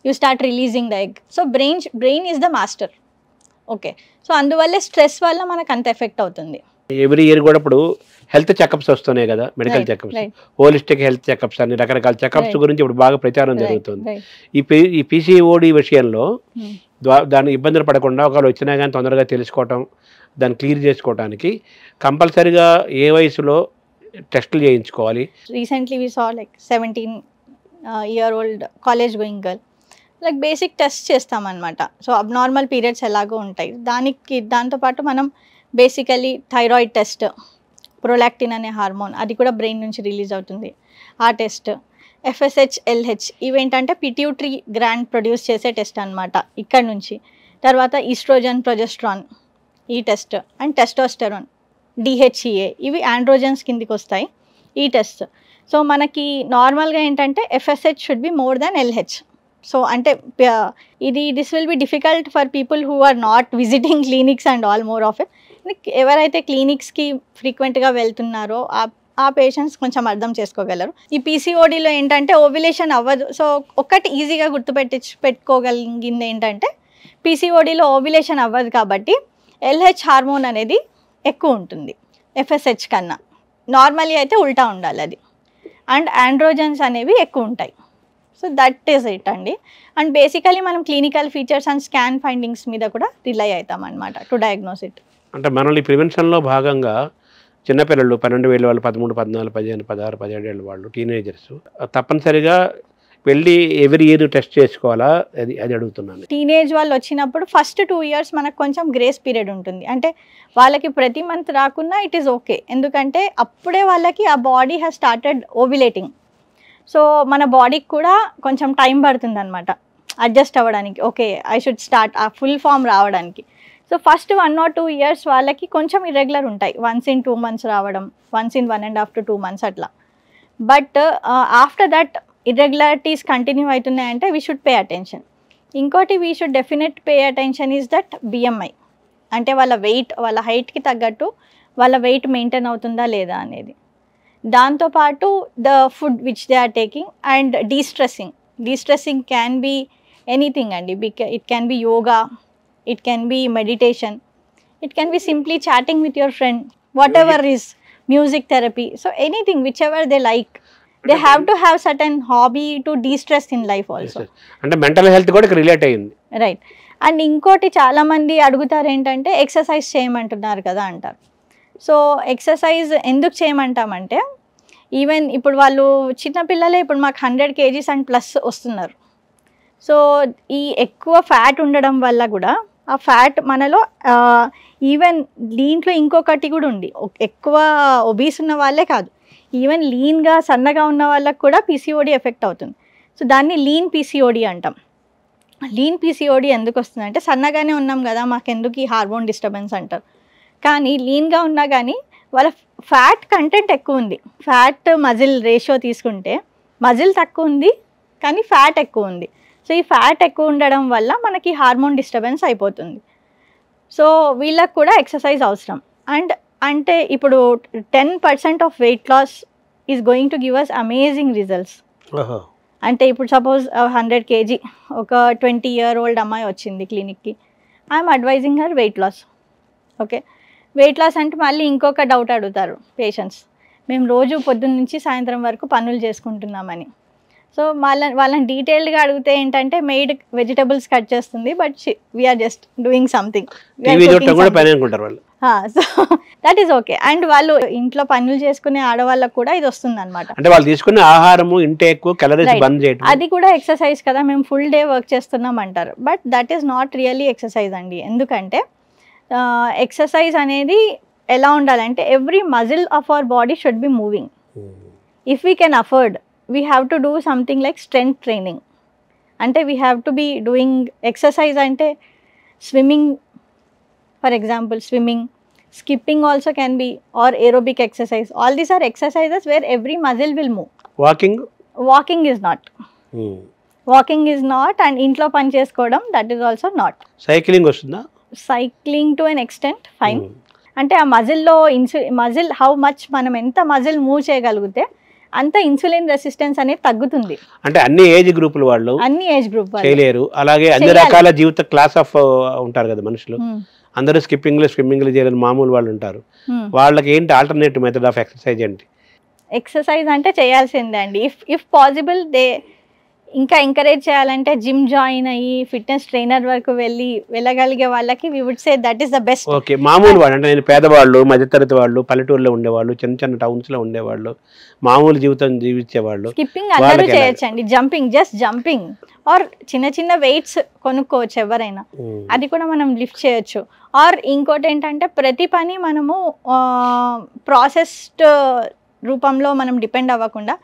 you start releasing the egg. So brain is the master. Okay. So అందువల్లే స్ట్రెస్ వల్ల మనకు అంత ఎఫెక్ట్ అవుతుంది. ఎవ్రీ ఇయర్ కూడా ఇప్పుడు హెల్త్ చెకప్స్ వస్తున్నాయి కదా, medical checkups, holistic health checkups అని రకరకాల చెకప్స్ గురించి ఇప్పుడు బాగా ప్రచారం జరుగుతుంది. ఈ పీసీఓడి విషయంలో దాని ఇబ్బందులు పడకుండా ఒకవేళ వచ్చినా కానీ తొందరగా తెలుసుకోవటం, దాన్ని క్లియర్ చేసుకోవడానికి కంపల్సరీగా ఏ వయసులో టెస్టులు చేయించుకోవాలి? Recently we saw like 17-year-old college going girl, like basic test చేస్తామన్నమాట. సో అబ్నార్మల్ పీరియడ్స్ ఎలాగో ఉంటాయి, దాంతోపాటు మనం బేసికలీ థైరాయిడ్ టెస్ట్, ప్రొలాక్టిన్ అనే హార్మోన్ అది కూడా బ్రెయిన్ నుంచి రిలీజ్ అవుతుంది, ఆ టెస్ట్, FSH, LH ఇవేంటంటే పిట్యూటరీ గ్లాండ్ ప్రొడ్యూస్ చేసే టెస్ట్ అనమాట ఇక్కడ నుంచి. తర్వాత ఈస్ట్రోజన్, ప్రొజెస్ట్రాన్ ఈ టెస్ట్, అండ్ టెస్టోస్టెరాన్, DHEA ఇవి ఆండ్రోజన్స్ కిందికి వస్తాయి ఈ టెస్ట్. సో మనకి నార్మల్గా ఏంటంటే FSH should be more than LH. So అంటే this will be difficult for people who are not visiting clinics and all more of it. ఎవరైతే క్లినిక్స్కి ఫ్రీక్వెంట్గా వెళ్తున్నారో ఆ ఆ పేషెంట్స్ కొంచెం అర్థం చేసుకోగలరు. ఈ పీసీఓడిలో ఏంటంటే ఓవ్యులేషన్ అవ్వదు. సో ఒక్కటి ఈజీగా పెట్టుకోగలిగింది ఏంటంటే పీసీఓడిలో ఓవ్యులేషన్ అవ్వదు కాబట్టి ఎల్హెచ్ హార్మోన్ అనేది ఎక్కువ ఉంటుంది ఎఫ్ఎస్హెచ్ కన్నా. నార్మల్లీ అయితే ఉల్టా ఉండాలి అది. అండ్ ఆండ్రోజన్స్ అనేవి ఎక్కువ ఉంటాయి. సో దట్ ఈస్ ఇట్ అండి. అండ్ బేసికలీ మనం clinical features and scan findings మీద కూడా రిలై అవుతాం అనమాట టు డయాగ్నోస్ ఇట్. అంటే మనల్ని ప్రివెన్షన్లో భాగంగా చిన్నపిల్లలు 12 ఏళ్ళ వాళ్ళు, 13, 14, 15, 16, 17 ఏళ్ళ వాళ్ళు, టీనేజర్స్ తప్పనిసరిగా వెళ్ళి ఎవ్రీ ఇయర్ టెస్ట్ చేసుకోవాలా? అది అడుగుతున్నాను. టీనేజ్ వాళ్ళు వచ్చినప్పుడు ఫస్ట్ 2 years మనకు కొంచెం గ్రేస్ పీరియడ్ ఉంటుంది. అంటే వాళ్ళకి ప్రతి మంత్ రాకున్నా ఇట్ ఈస్ ఓకే. ఎందుకంటే అప్పుడే వాళ్ళకి ఆ body has started ovulating. So మన బాడీకి కూడా కొంచెం టైం పడుతుంది అనమాట అడ్జస్ట్ అవ్వడానికి. ఓకే ఐ షుడ్ స్టార్ట్ ఆ ఫుల్ ఫామ్ రావడానికి. సో ఫస్ట్ 1 or 2 years వాళ్ళకి కొంచెం ఇర్రెగ్యులర్ ఉంటాయి. వన్స్ ఇన్ 2 months రావడం, వన్స్ ఇన్ 1.5 to 2 months అట్లా. But after that irregularities continue అవుతున్నాయంటే వీ షుడ్ పే అటెన్షన్. ఇంకోటి we should definite pay attention is that BMI. అంటే వాళ్ళ వెయిట్, వాళ్ళ హైట్కి తగ్గట్టు వాళ్ళ వెయిట్ మెయింటైన్ అవుతుందా లేదా అనేది. దాంతోపాటు the food which they are taking and destressing can be anything అండి. It can be yoga, it can be meditation, it can be simply chatting with your friend, whatever is music therapy. So anything whichever they like, they have to have certain hobby to de-stress in life also. అంటే mental health కూడా relate అయ్యింది, right. And ఇంకోటి చాలా మంది అడుగుతారు ఏంటంటే exercise చేయమంటున్నారు కదా అంటారు. సో ఎక్సర్సైజ్ ఎందుకు చేయమంటామంటే ఈవెన్ ఇప్పుడు వాళ్ళు చిన్నపిల్లలే ఇప్పుడు మాకు 100 kgs అండ్ ప్లస్ వస్తున్నారు. సో ఈ ఎక్కువ ఫ్యాట్ ఉండడం వల్ల కూడా ఆ ఫ్యాట్ మనలో ఈవెన్ దీంట్లో ఇంకొకటి కూడా ఉంది. ఎక్కువ ఒబీస్ ఉన్న వాళ్ళే కాదు, ఈవెన్ లీన్గా సన్నగా ఉన్న వాళ్ళకు కూడా పీసీఓడి ఎఫెక్ట్ అవుతుంది. సో దాన్ని లీన్ పీసీఓడి అంటాం. లీన్ పీసీఓడి ఎందుకు వస్తుందంటే సన్నగానే ఉన్నాం కదా మాకెందుకు ఈ హార్మోన్ డిస్టర్బెన్స్ అంటారు. కానీ లీన్గా ఉన్నా కానీ వాళ్ళ ఫ్యాట్ కంటెంట్ ఎక్కువ ఉంది. ఫ్యాట్ మజిల్ రేషియో తీసుకుంటే మజిల్ తక్కువ ఉంది కానీ ఫ్యాట్ ఎక్కువ ఉంది. సో ఈ ఫ్యాట్ ఎక్కువ ఉండడం వల్ల మనకి హార్మోన్ డిస్టర్బెన్స్ అయిపోతుంది. సో వీళ్ళకి కూడా ఎక్సర్సైజ్ అవసరం. అండ్ అంటే ఇప్పుడు 10% of weight loss is going to give us amazing results. అంటే ఇప్పుడు సపోజ్ 100 kg ఒక 20-year-old అమ్మాయి వచ్చింది క్లినిక్కి. I'm advising her weight loss. Okay, weight loss అంటే మళ్ళీ ఇంకొక డౌట్ అడుగుతారు పేషెంట్స్, మేము రోజు పొద్దున్న నుంచి సాయంత్రం వరకు పనులు చేసుకుంటున్నామని. సో వాళ్ళని డీటెయిల్డ్గా అడిగితే ఏంటంటే మెయిడ్ వెజిటబుల్స్ కట్ చేస్తుంది but we're just doing something. So that is okay. And వాళ్ళు ఇంట్లో పనులు చేసుకునే ఆడవాళ్ళకు కూడా ఇది వస్తుంది అనమాట. అంటే వాళ్ళు తీసుకునే ఆహారము ఇంటేక్ క్యాలరీస్ బంద్ చేయడం అది కూడా ఎక్సర్సైజ్ కదా, మేము ఫుల్ డే వర్క్ చేస్తున్నాం అంటారు. But that is not really exercise అండి. ఎందుకంటే ఎక్సర్సైజ్ అనేది ఎలా ఉండాలంటే every muscle of our body should be moving. If we can afford we have to do something like strength training. Ante we have to be doing exercise ante swimming, for example swimming, skipping also can be, or aerobic exercise. All these are exercises where every muscle will move. Walking is not. Walking is not. And intlo pani chesukodam, that is also not. Cycling ostunda? Cycling to an extent fine. Ante aa muscle how much manam enta muscle move cheyagalugute అంత insulin resistance అనేది తగ్గుతుంది. అంటే అన్ని age గ్రూపుల వాళ్ళు చేయలేరు. అలాగే అన్ని రకాల జీవిత క్లాస్ ఆఫ్ ఉంటారు కదా మనుషులు, అందరూ స్కిప్పింగ్లు స్విమ్మింగ్లు చేయలేని మామూలు వాళ్ళు ఉంటారు. వాళ్ళకి ఏంటి ఆల్టర్నేటివ్ మెథడ్ ఆఫ్ ఎక్సర్సైజ్ ఏంటి? ఎక్సర్సైజ్ అంటే చేయాల్సిందే అండి. ఇఫ్ పాసిబుల్ దే ఇంకా ఎంకరేజ్ చేయాలంటే జిమ్ జాయిన్ అయ్యి ఫిట్నెస్ ట్రైనర్ వరకు వెళ్ళగలిగే వాళ్ళకి we would say that is the best. Okay, మామూలు వాళ్ళు అంటే నేను పేదవాళ్ళు, మధ్యతరగతి వాళ్ళు, పల్లెటూరులో ఉండేవాళ్ళు, చిన్న టౌన్స్లో ఉండేవాళ్ళు, మామూలు జీవితం జీవించేవాళ్ళు స్కిప్పింగ్ అందరూ చేయొచ్చండి. జంపింగ్ ఆర్ చిన్న వెయిట్స్ కొనుక్కోవచ్చు ఎవరైనా, అది కూడా మనం లిఫ్ట్ చేయొచ్చు. ఆర్ ఇంకోటి ఏంటంటే ప్రతి పని మనము ప్రాసెస్డ్ రూపంలో మనం డిపెండ్ అవ్వకుండా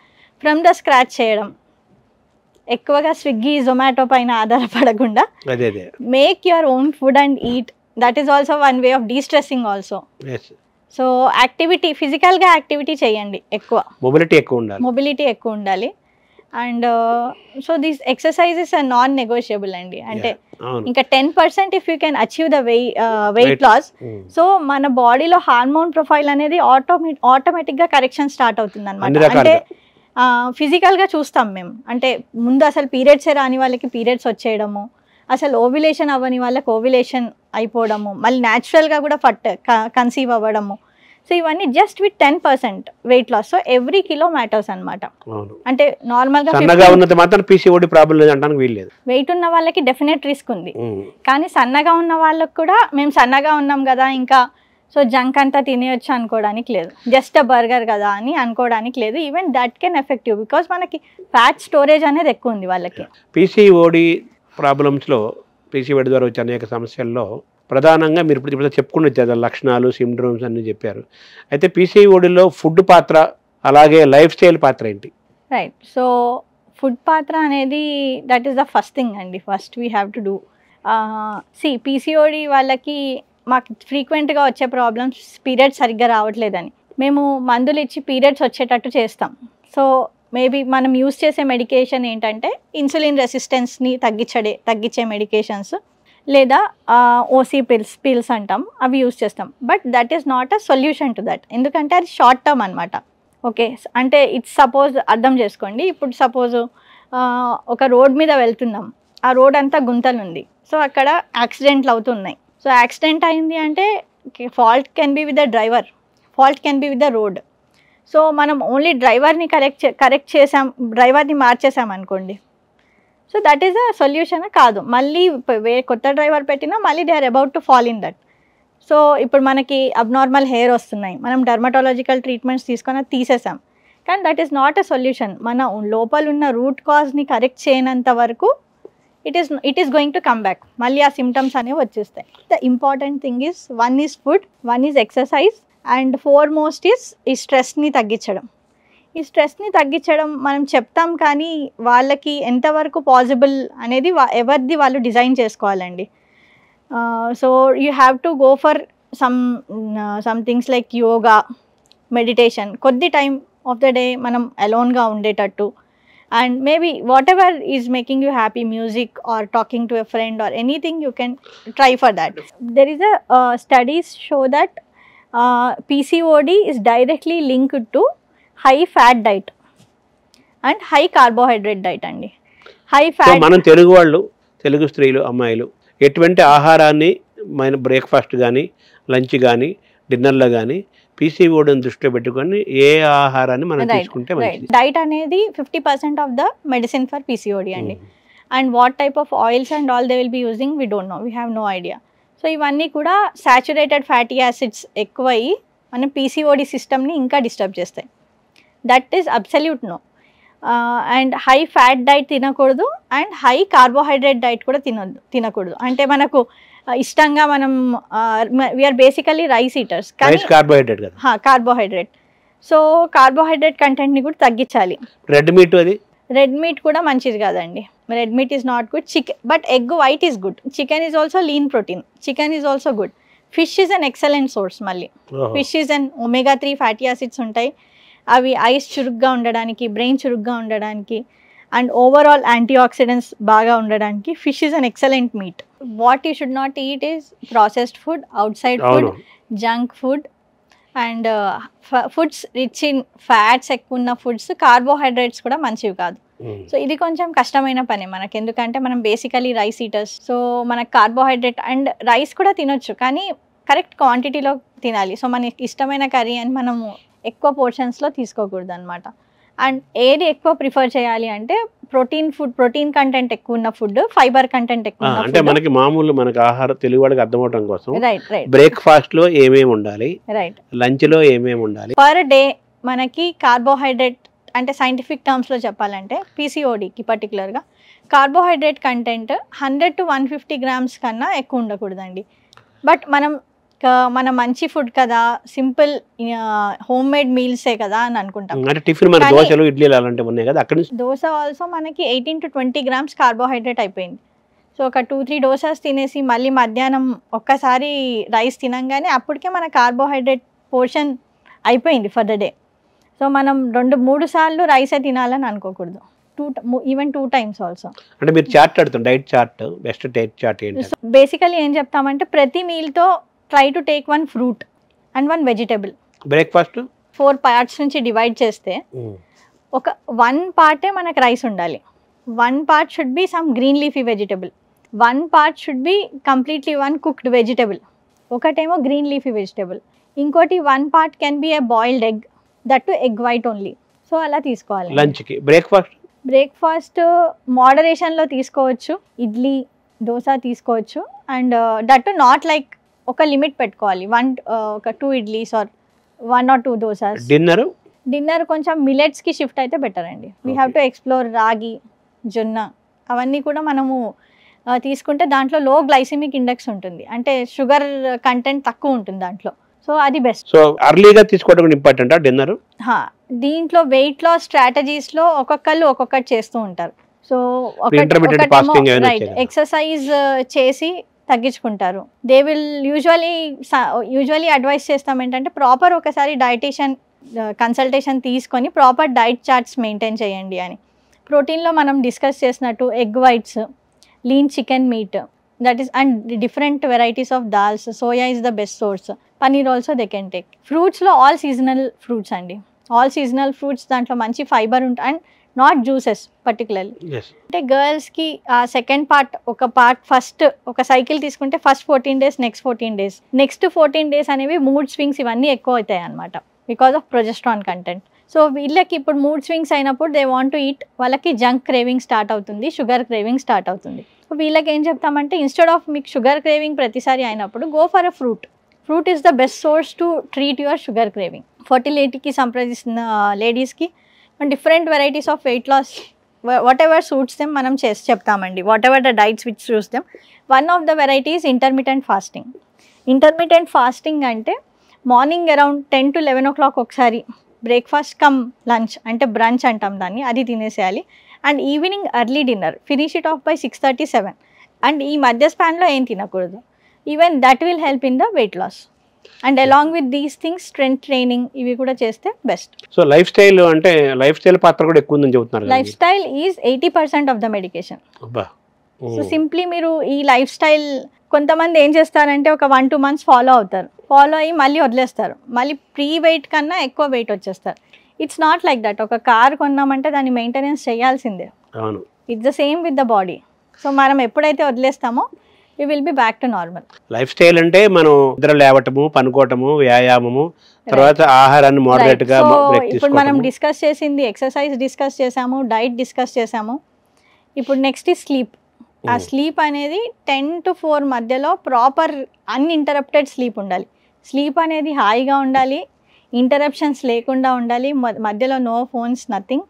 ఫ్రమ్ ద స్క్రాచ్ చేయడం, ఎక్కువగా స్విగ్గీ జొమాటో పైన ఆధారపడకుండా make your own food and eat. That is also one way of destressing also. So activity, ఫిజికల్గా యాక్టివిటీ చేయండి, ఎక్కువ మొబిలిటీ ఎక్కువ ఉండాలి. And so these exercises are non negotiable అండి. అంటే అవును. ఇంకా 10% if you can achieve the weight loss, so మన బాడీలో హార్మోన్ ప్రొఫైల్ అనేది ఆటోమేటిక్గా కరెక్షన్ స్టార్ట్ అవుతుంది అన్ని అనమాట. అంటే రకాలుగా. ఫిజికల్గా చూస్తాం మేము. అంటే ముందు అసలు పీరియడ్సే రాని వాళ్ళకి పీరియడ్స్ వచ్చేయడము, అసలు ఓవ్యులేషన్ అవ్వని వాళ్ళకి ఓవ్యులేషన్ అయిపోవడము, మళ్ళీ న్యాచురల్గా కూడా కన్సీవ్ అవ్వడము. సో ఇవన్నీ just with 10% weight loss. So every kilo matters అనమాట. అవును. అంటే నార్మల్గా సన్నగా ఉన్నంత మాత్రం పీసీఓడి ప్రాబ్లం లేదు అంటానికి వీల్లేదు. వెయిట్ ఉన్న వాళ్ళకి డెఫినెట్ రిస్క్ ఉంది, కానీ సన్నగా ఉన్న వాళ్ళకి కూడా మేము సన్నగా ఉన్నాం కదా ఇంకా సో జంక్ అంతా తినేయచ్చు అనుకోవడానికి లేదు, జస్ట్ బర్గర్ కదా అని అనుకోవడానికి లేదు. Even that can affect you because మనకి ఫ్యాట్ స్టోరేజ్ అనేది ఎక్కువ ఉంది వాళ్ళకి. పీసీఓడి ప్రాబ్లమ్స్లో, పీసీఓడి ద్వారా వచ్చే అనేక సమస్యల్లో ప్రధానంగా మీరు ఇప్పుడు చెప్పుకుని వచ్చారు లక్షణాలు, సిండ్రోమ్స్ అన్నీ చెప్పారు. అయితే పీసీఓడిలో ఫుడ్ పాత్ర, అలాగే లైఫ్ స్టైల్ పాత్ర ఏంటి? రైట్. సో ఫుడ్ పాత్ర అనేది that is the first thing అండి. First we have to do PCOD వాళ్ళకి మాకు ఫ్రీక్వెంట్గా వచ్చే ప్రాబ్లమ్స్ పీరియడ్స్ సరిగ్గా రావట్లేదని మేము మందులు ఇచ్చి పీరియడ్స్ వచ్చేటట్టు చేస్తాం. సో మేబీ మనం యూస్ చేసే మెడికేషన్ ఏంటంటే ఇన్సులిన్ రెసిస్టెన్స్ని తగ్గించే మెడికేషన్స్, లేదా ఓసీ పిల్స్ అంటాం, అవి యూస్ చేస్తాం. But that is not a solution to that, ఎందుకంటే అది షార్ట్ టర్మ్ అనమాట. ఓకే, అంటే ఇట్స్ సపోజ్ అర్థం చేసుకోండి, ఇప్పుడు సపోజ్ ఒక రోడ్ మీద వెళ్తున్నాం, ఆ రోడ్ అంతా గుంతలు ఉంది, సో అక్కడ యాక్సిడెంట్లు అవుతున్నాయి. సో యాక్సిడెంట్ అయింది అంటే fault can be with the driver, fault can be with the road. So మనం ఓన్లీ డ్రైవర్ని కరెక్ట్ చేసాం, డ్రైవర్ని మార్చేసాం అనుకోండి, so that is a solution కాదు. మళ్ళీ కొత్త డ్రైవర్ పెట్టినా మళ్ళీ they are about to fall in that. So ఇప్పుడు మనకి అబ్నార్మల్ హెయిర్ వస్తున్నాయి, మనం డర్మటాలజికల్ ట్రీట్మెంట్స్ తీసుకొని అది తీసేసాం, కానీ that is not a solution. మన లోపల ఉన్న రూట్ కాజ్ని కరెక్ట్ చేయనంత వరకు it is going to come back, మళ్ళీ ఆ సిమ్టమ్స్ అనేవి వచ్చేస్తాయి. The important thing is one is food, one is exercise, and foremost is ఈ స్ట్రెస్ని తగ్గించడం. ఈ స్ట్రెస్ని తగ్గించడం మనం చెప్తాం, కానీ వాళ్ళకి ఎంతవరకు పాసిబుల్ అనేది ఎవరిది వాళ్ళు డిజైన్ చేసుకోవాలండి. So you have to go for some things like yoga, meditation, కొద్ది టైం ఆఫ్ ద డే మనం అలోన్గా ఉండేటట్టు, and maybe whatever is making you happy, music or talking to a friend or anything, you can try for that. There is a studies show that PCOD is directly linked to high fat diet and high carbohydrate diet andi. High fat, మనం తెలుగు వాళ్ళు, తెలుగు స్త్రీలు, అమ్మాయిలు ఎటువంటి ఆహారాన్ని మన breakfast కానీ, lunch కానీ, డిన్నర్లో కానీ పీసీఓడిని దృష్టిలో పెట్టుకొని ఏ ఆహారాన్ని మనం తీసుకుంటే మంచిది? డైట్ అనేది 50% of the medicine for PCOD అండి. And what type of oils and all they will be using we don't know, we have no idea. So ఇవన్నీ కూడా సాచురేటెడ్ ఫ్యాటీ యాసిడ్స్ ఎక్కువయ్యి మన పీసీఓడి సిస్టమ్ని ఇంకా డిస్టర్బ్ చేస్తాయి. That is absolute no. And high fat diet తినకూడదు, and high carbohydrate diet కూడా తినకూడదు. అంటే మనకు ఇష్టంగా మనం వీఆర్ బేసికలీ రైస్ ఈటర్స్, కానీ కార్బోహైడ్రేట్. సో కార్బోహైడ్రేట్ కంటెంట్ని కూడా తగ్గించాలి. రెడ్ మీట్ కూడా మంచిది కాదండి. Red meat is not good. But egg white is good. Chicken is also lean protein. Chicken is also good. Fish is an excellent source. మళ్ళీ fish is an omega 3 fatty acids ఉంటాయి. అవి ice చురుగ్గా ఉండడానికి, brain చురుగ్గా ఉండడానికి, and overall antioxidants బాగా ఉండడానికి fish is an excellent meet. What you should not eat is processed food, out side food, junk food, and foods rich in fats ఎక్కువ ఉన్న ఫుడ్స్. కార్బోహైడ్రేట్స్ కూడా మంచివి కాదు. సో ఇది కొంచెం కష్టమైన పని మనకి, ఎందుకంటే మనం బేసికలీ రైస్ ఈటర్స్. సో మనకు కార్బోహైడ్రేట్ అండ్ రైస్ కూడా తినొచ్చు, కానీ కరెక్ట్ క్వాంటిటీలో తినాలి. సో మనకి ఇష్టమైన కర్రీ అని మనము ఎక్కువ పోర్షన్స్లో తీసుకోకూడదు అనమాట. అండ్ ఏది ఎక్కువ ప్రిఫర్ చేయాలి అంటే ప్రోటీన్ ఫుడ్, ప్రోటీన్ కంటెంట్ ఎక్కువ ఉన్న ఫుడ్, ఫైబర్ కంటెంట్ ఎక్కువ ఉన్న అంటే మనకి మామూలు మనకి ఆహారం తెలుగు వాళ్ళకి అర్థం అవడం కోసం రైట్ బ్రేక్ఫాస్ట్ లో ఏమేమి ఉండాలి, రైట్ లంచ్ లో ఏమేమి ఉండాలి పర్ డే. మనకి కార్బోహైడ్రేట్ అంటే సైంటిఫిక్ టర్మ్స్లో చెప్పాలంటే పీసీఓడికి పర్టికులర్గా కార్బోహైడ్రేట్ కంటెంట్ 100 to 150 grams కన్నా ఎక్కువ ఉండకూడదండి. బట్ మన మంచి ఫుడ్ కదా, సింపుల్ హోమ్ మేడ్ మీల్సే కదా అని అనుకుంటాం. దోశ ఆల్సో మనకి 18 to 20 grams కార్బోహైడ్రేట్ అయిపోయింది. సో ఒక 2-3 దోసాస్ తినేసి మళ్ళీ మధ్యాహ్నం ఒక్కసారి రైస్ తినంగానే అప్పటికే మన కార్బోహైడ్రేట్ పోర్షన్ అయిపోయింది ఫర్ ద డే. సో మనం 2-3 సార్లు రైసే తినాలని అనుకోకూడదు. Even 2 times also. అంటే మీరు చార్ట్ అడుగుతాం, diet chart, best diet chart ఏంటి? సో బేసికలీ ఏం చెప్తామంటే ప్రతి మీల్తో try to take 1 fruit and 1 vegetable. Breakfast 4 parts నుంచి డివైడ్ చేస్తే ఒక 1 part మనకు రైస్ ఉండాలి, 1 part should be some green leafy vegetable, 1 part should be completely 1 cooked vegetable, ఒకటేమో గ్రీన్ లీఫీ వెజిటబుల్, ఇంకోటి 1 part can be a boiled egg, that too egg white only. So అలా తీసుకోవాలి. లంచ్కి breakfast మోడరేషన్లో తీసుకోవచ్చు, ఇడ్లీ దోశ తీసుకోవచ్చు, అండ్ దట్ నాట్ లైక్ ఒక limit పెట్టుకోవాలి, ఒక 2 idlis or 1 or 2 dosas. Dinner కొంచెం మిలెట్స్కి షిఫ్ట్ అయితే బెటర్ అండి. We have to explore ragi, jonna, అవన్నీ కూడా మనము తీసుకుంటే దాంట్లో లో గ్లైసిమిక్ ఇండెక్స్ ఉంటుంది, అంటే షుగర్ కంటెంట్ తక్కువ ఉంటుంది దాంట్లో. సో అది బెస్ట్. సో అర్లీగా తీసుకోవడం ఇంపార్టెంటా డిన్నర్? దీంట్లో వెయిట్ లాస్ స్ట్రాటజీస్లో ఒక్కొక్కళ్ళు ఒక్కొక్కటి చేస్తూ ఉంటారు. సో రైట్ ఎక్సర్సైజ్ చేసి తగ్గించుకుంటారు. దే విల్ యూజువలీ అడ్వైస్ చేస్తాం ఏంటంటే ప్రాపర్ ఒకసారి డైటీషియన్ కన్సల్టేషన్ తీసుకొని ప్రాపర్ డైట్ చార్ట్స్ మెయింటైన్ చేయండి అని. ప్రోటీన్లో మనం డిస్కస్ చేసినట్టు egg whites, lean chicken meat, that is and different varieties of dals, soya is the best source, paneer also they can take. ఫ్రూట్స్లో ఆల్ సీజనల్ ఫ్రూట్స్ అండి, all seasonal fruits, దాంట్లో మంచి fibre ఉంటుంది, అండ్ నాట్ జ్యూసెస్ పర్టికులర్లీ. అంటే గర్ల్స్కి ఆ second part, ఒక part first ఒక సైకిల్ తీసుకుంటే first 14 days, next 14 days, next 14 days అనేవి మూడ్ స్వింగ్స్ ఇవన్నీ ఎక్కువ అవుతాయి అనమాట, because of progesterone content. So వీళ్ళకి ఇప్పుడు మూడ్ స్వింగ్స్ అయినప్పుడు దే వాంట్ టు ఈట్, వాళ్ళకి జంక్ క్రేవింగ్ స్టార్ట్ అవుతుంది, షుగర్ క్రేవింగ్ స్టార్ట్ అవుతుంది. సో వీళ్ళకి ఏం చెప్తామంటే ఇన్స్టెడ్ ఆఫ్ మీకు షుగర్ క్రేవింగ్ ప్రతిసారి అయినప్పుడు go for a fruit. Fruit is the best source to treat your sugar craving. ఫర్టిలిటీకి సంప్రదిస్తున్న లేడీస్కి different varieties of weight loss, whatever suits them మనం చెప్తామండి, whatever the diets which suits them. One of the varieties intermittent fasting. Intermittent fasting అంటే morning around 10 to 11 o'clock ఒకసారి breakfast come lunch, అంటే brunch అంటాం దాన్ని, అది తినేసేయాలి. And evening early dinner, finish it off by 6:30, 7. And ఈ మధ్య స్పాన్లో ఏం తినకూడదు. Even that will help in the weight loss. And along with these things strength training ఇవి కూడా చేస్తే బెస్ట్. సో లైఫ్ స్టైల్ అంటే లైఫ్ స్టైల్ పాత్ర కూడా ఎక్కువ ఉందని చెప్తున్నారు. Lifestyle is 80% of the medication. So simply మీరు ఈ లైఫ్ స్టైల్, కొంతమంది ఏం చేస్తారంటే ఒక 1-2 months ఫాలో అవుతారు, ఫాలో అయ్యి మళ్ళీ వదిలేస్తారు, మళ్ళీ ప్రీ వెయిట్ కన్నా ఎక్కువ వెయిట్ వచ్చేస్తారు. It's not like that. ఒక కార్ కొన్నామంటే దాన్ని మెయింటెనెన్స్ చేయాల్సిందే. It's the same with the body. So మనం ఎప్పుడైతే వదిలేస్తామో we will be back to normal. Life style అంటే మనం నిద్ర లేవటము, పనుకోవటము, వ్యాయామము, తర్వాత ఆహారాన్ని మోడరేట్ గా బ్రేక్ తీసుకోవడం. ఇప్పుడు మనం డిస్కస్ చేసింది ఎక్సర్సైజ్ డిస్కస్ చేసాము, డైట్ డిస్కస్ చేసాము. ఇప్పుడు నెక్స్ట్ ఈ స్లీప్. ఆ స్లీప్ అనేది 10 to 4 మధ్యలో ప్రాపర్ అన్ఇంటరప్టెడ్ స్లీప్ ఉండాలి. స్లీప్ అనేది హాయిగా ఉండాలి, ఇంటరప్షన్స్ లేకుండా ఉండాలి, మధ్యలో no phones, nothing,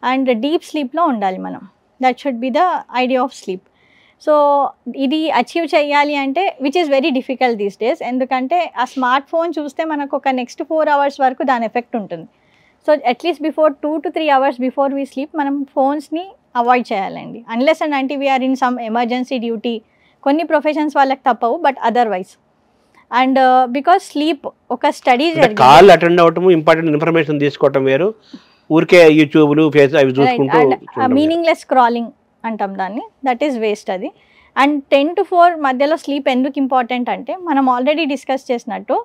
and deep స్లీప్లో ఉండాలి మనం. That should be the idea of sleep. So ఇది అచీవ్ చేయాలి అంటే which is very difficult these days, ఎందుకంటే ఆ స్మార్ట్ ఫోన్ చూస్తే మనకు ఒక నెక్స్ట్ 4 hours వరకు దాని ఎఫెక్ట్ ఉంటుంది. So at least before 2 to 3 hours before we sleep మనం ఫోన్స్ని అవాయిడ్ చేయాలండి. అన్లెస్ అండ్ అంటే we are in some emergency duty, కొన్ని ప్రొఫెషన్స్ వాళ్ళకి తప్పవు, but otherwise. And because sleep ఒక స్టడీ కాల్ అటెండ్ అవటము, ఇంపార్టెంట్ ఇన్ఫర్మేషన్ తీసుకోవటం వేరు, ఊరికే యూట్యూబ్లు, ఫేస్ అవి చూసుకుంటూ మీనింగ్లెస్ స్క్రాలింగ్ అంటాం దాన్ని, దట్ ఈస్ వేస్ట్ అది. అండ్ 10 to 4 మధ్యలో స్లీప్ ఎందుకు ఇంపార్టెంట్ అంటే మనం ఆల్రెడీ డిస్కస్ చేసినట్టు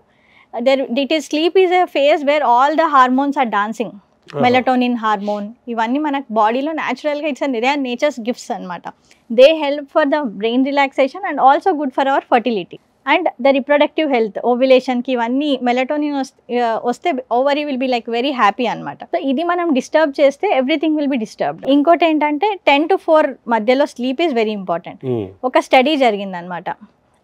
sleep is a phase where all the hormones are dancing. Melatonin hormone ఇవన్నీ మనకు బాడీలో న్యాచురల్గా ఇట్స్ నేచర్స్ గిఫ్ట్స్ అనమాట. They help for the brain relaxation and also good for our fertility and the reproductive health. ఓవ్యులేషన్కి ఇవన్నీ melatonin వస్తే ovary will be like very happy అనమాట. So ఇది మనం డిస్టర్బ్ చేస్తే ఎవ్రీథింగ్ విల్ బి డిస్టర్బ్డ్. ఇంకోటి ఏంటంటే 10 to 4 మధ్యలో స్లీప్ ఈజ్ వెరీ ఇంపార్టెంట్. ఒక స్టడీ జరిగిందనమాట.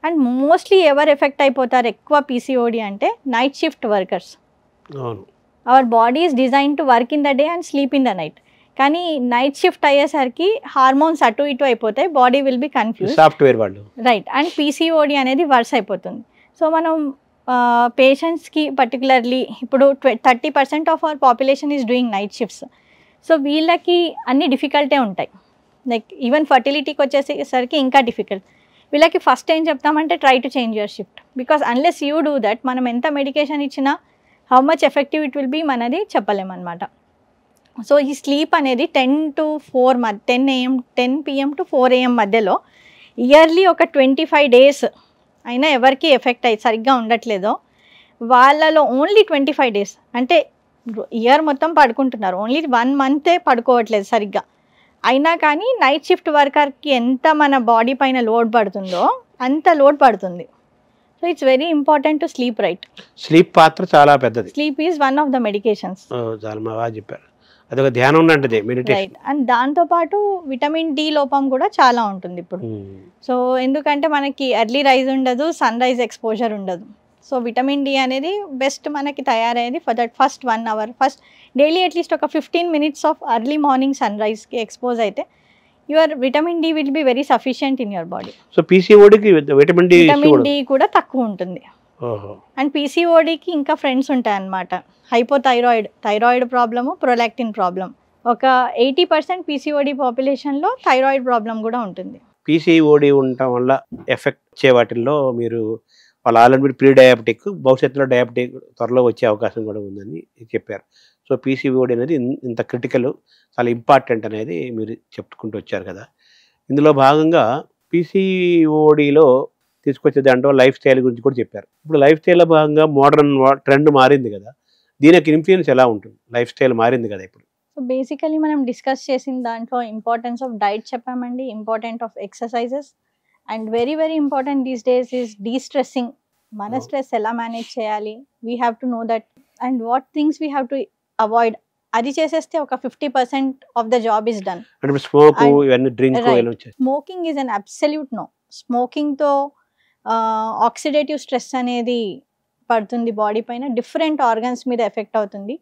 అండ్ మోస్ట్లీ ఎవరు ఎఫెక్ట్ అయిపోతారు ఎక్కువ పీసీఓడి అంటే night shift workers. Our body is design to work in the day and sleep in the night. కానీ నైట్ షిఫ్ట్ అయ్యేసరికి హార్మోన్స్ అటు ఇటు అయిపోతాయి, body will be confuse, software వాళ్ళు, రైట్, అండ్ పీసీఓడి అనేది వర్స్ అయిపోతుంది. సో మనం పేషెంట్స్కి పర్టికులర్లీ ఇప్పుడు 30% of our population is doing night shifts. So వీళ్ళకి అన్ని డిఫికల్టే ఉంటాయి. లైక్ ఈవెన్ ఫర్టిలిటీకి వచ్చేసరికి ఇంకా డిఫికల్ట్. వీళ్ళకి ఫస్ట్ ఏం చెప్తామంటే try to change your shift, because unless you do that మనం ఎంత మెడికేషన్ ఇచ్చినా how much effective it will be మనది చెప్పలేమన్నమాట. సో ఈ స్లీప్ అనేది 10 to 4 10 PM to 4 AM మధ్యలో ఇయర్లీ ఒక 25 days అయినా ఎవరికి ఎఫెక్ట్ అయ్యి సరిగ్గా ఉండట్లేదో వాళ్ళలో ఓన్లీ 25 days అంటే ఇయర్ మొత్తం పడుకుంటున్నారు, ఓన్లీ 1 month పడుకోవట్లేదు సరిగ్గా, అయినా కానీ నైట్ షిఫ్ట్ వర్కర్కి ఎంత మన బాడీ పైన లోడ్ పడుతుందో అంత లోడ్ పడుతుంది. So it's very important to sleep right. Sleep పాత్ర చాలా పెద్దది. Sleep is one of the medications. చాలా బాగా చెప్పారు. అదొక ధ్యానం లాంటిది, మెడిటేషన్. రైట్. అండ్ దాంతోపాటు విటమిన్ డి లోపం కూడా చాలా ఉంటుంది ఇప్పుడు. సో ఎందుకంటే మనకి ఎర్లీ రైజ్ ఉండదు, సన్ రైజ్ ఎక్స్పోజర్ ఉండదు. సో విటమిన్ డి అనేది బెస్ట్ మనకి తయారయ్యేది for that first 1 hour. First daily at least ఒక 15 minutes of early morning sun రైజ్కి expose అయితే your vitamin D will be very sufficient in your body. So పీసీఓడికి vitamin D కూడా తక్కువ ఉంటుంది. అండ్ పీసీఓడికి ఇంకా ఫ్రెండ్స్ ఉంటాయి అన్నమాట. Thyroid problem, prolactin problem. ఒక 80% పీసీఓడి పాపులేషన్లో థైరాయిడ్ ప్రాబ్లం కూడా ఉంటుంది. పీసీఓడి ఉండటం వల్ల ఎఫెక్ట్ వచ్చే వాటిల్లో మీరు వాళ్ళు ఆల్రెడీ ప్రీ డయాబెటిక్, భవిష్యత్తులో డయాబెటిక్ త్వరలో వచ్చే అవకాశం కూడా ఉందని చెప్పారు. సో పీసీఓడి అనేది ఇంత క్రిటికల్, చాలా ఇంపార్టెంట్ అనేది మీరు చెప్పుకుంటూ వచ్చారు కదా. ఇందులో భాగంగా పీసీఓడిలో తీసుకొచ్చే దాంట్లో లైఫ్ స్టైల్ గురించి కూడా చెప్పారు. ఇప్పుడు లైఫ్ స్టైల్లో భాగంగా మోడర్న్ ట్రెండ్ మారింది కదా, దీనికి ఇన్ఫ్లుయెన్స్ ఎలా ఉంటుంది? లైఫ్ స్టైల్ మారింది కదా ఇప్పుడు. సో బేసికలీ మనం డిస్కస్ చేసిన దాంట్లో ఇంపార్టెన్స్ ఆఫ్ డైట్ చెప్పామండి, important of exercises, and very very important these days is destressing. మన స్ట్రెస్ ఎలా మేనేజ్ చేయాలి, we have to know that, and what things we have to avoid. అది చేసేస్తే ఒక 50% of the job is done. Smoking is an absolute no. స్మోకింగ్తో oxidative stress అనేది పడుతుంది body పైన, డిఫరెంట్ ఆర్గన్స్ మీద ఎఫెక్ట్ అవుతుంది,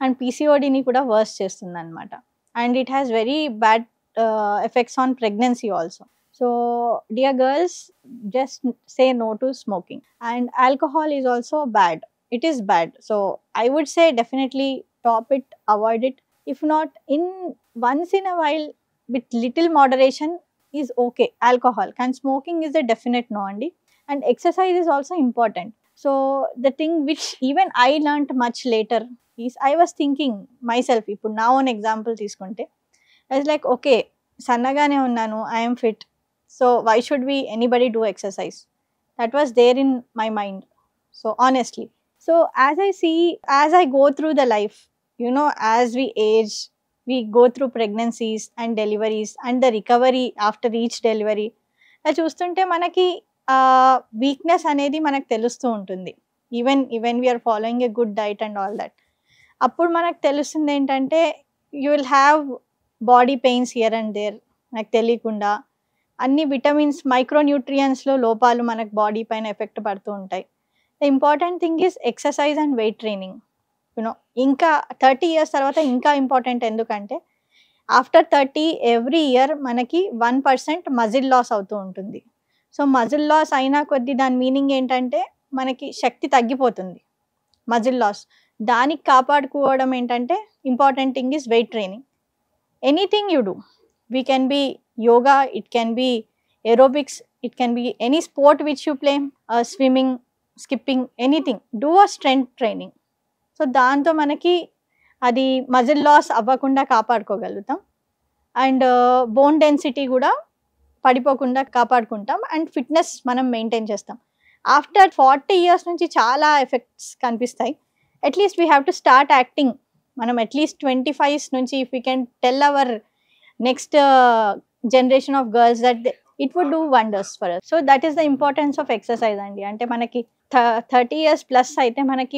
అండ్ పీసీఓడిని కూడా వర్స్ చేస్తుంది అనమాట. And it has very bad effects on pregnancy also. So dear girls, just say no to smoking. And alcohol is also bad. It is bad. So I would say definitely stop it, avoid it. If not, in once in a while with little moderation is okay. Alcohol and smoking is a definite no andi. And exercise is also important. So the thing which even I learnt much later is, I was thinking myself, ఇప్పుడు నా own example తీసుకుంటే, I was like, okay, సన్నగానే ఉన్నాను, I am fit, so why should anybody do exercise? That was there in my mind. So honestly, so as I go through the life, you know, as we age, we go through pregnancies and deliveries and the recovery after each delivery. అది చూస్తుంటే మనకి weakness అనేది మనకు తెలుస్తూ ఉంటుంది. Even we're following a good diet and all that. అప్పుడు మనకు తెలుస్తుంది ఏంటంటే, you will have body pains here and there. మనకు తెలియకుండా అన్ని విటమిన్స్, మైక్రోన్యూట్రియన్స్లో లోపాలు మనకు బాడీ పైన ఎఫెక్ట్ పడుతూ ఉంటాయి. The important thing is exercise and weight training. You know, ఇంకా 30 years తర్వాత ఇంకా ఇంపార్టెంట్. ఎందుకంటే ఆఫ్టర్ 30 ఎవ్రీ ఇయర్ మనకి 1% మజిల్ లాస్ అవుతూ ఉంటుంది. సో మజిల్ లాస్ అయినా కొద్దీ దాని మీనింగ్ ఏంటంటే మనకి శక్తి తగ్గిపోతుంది, మజిల్ లాస్. దానికి కాపాడుకోవడం ఏంటంటే important thing is weight training. Anything you do, we can be yoga, it can be aerobics, it can be any sport which you play, swimming, skipping, anything, do a strength training. So దాంతో మనకి అది muscle loss అవ్వకుండా కాపాడుకోగలుగుతాం, and bone density కూడా పడిపోకుండా కాపాడుకుంటాం, and fitness మనం maintain చేస్తాం. After 40 years నుంచి చాలా ఎఫెక్ట్స్ కనిపిస్తాయి. At least we have to start acting. మనం అట్లీస్ట్ 25 నుంచి if we can tell our next generation of girls that it would do wonders for us. So that is the importance of exercise అండి. అంటే మనకి 30 years plus అయితే మనకి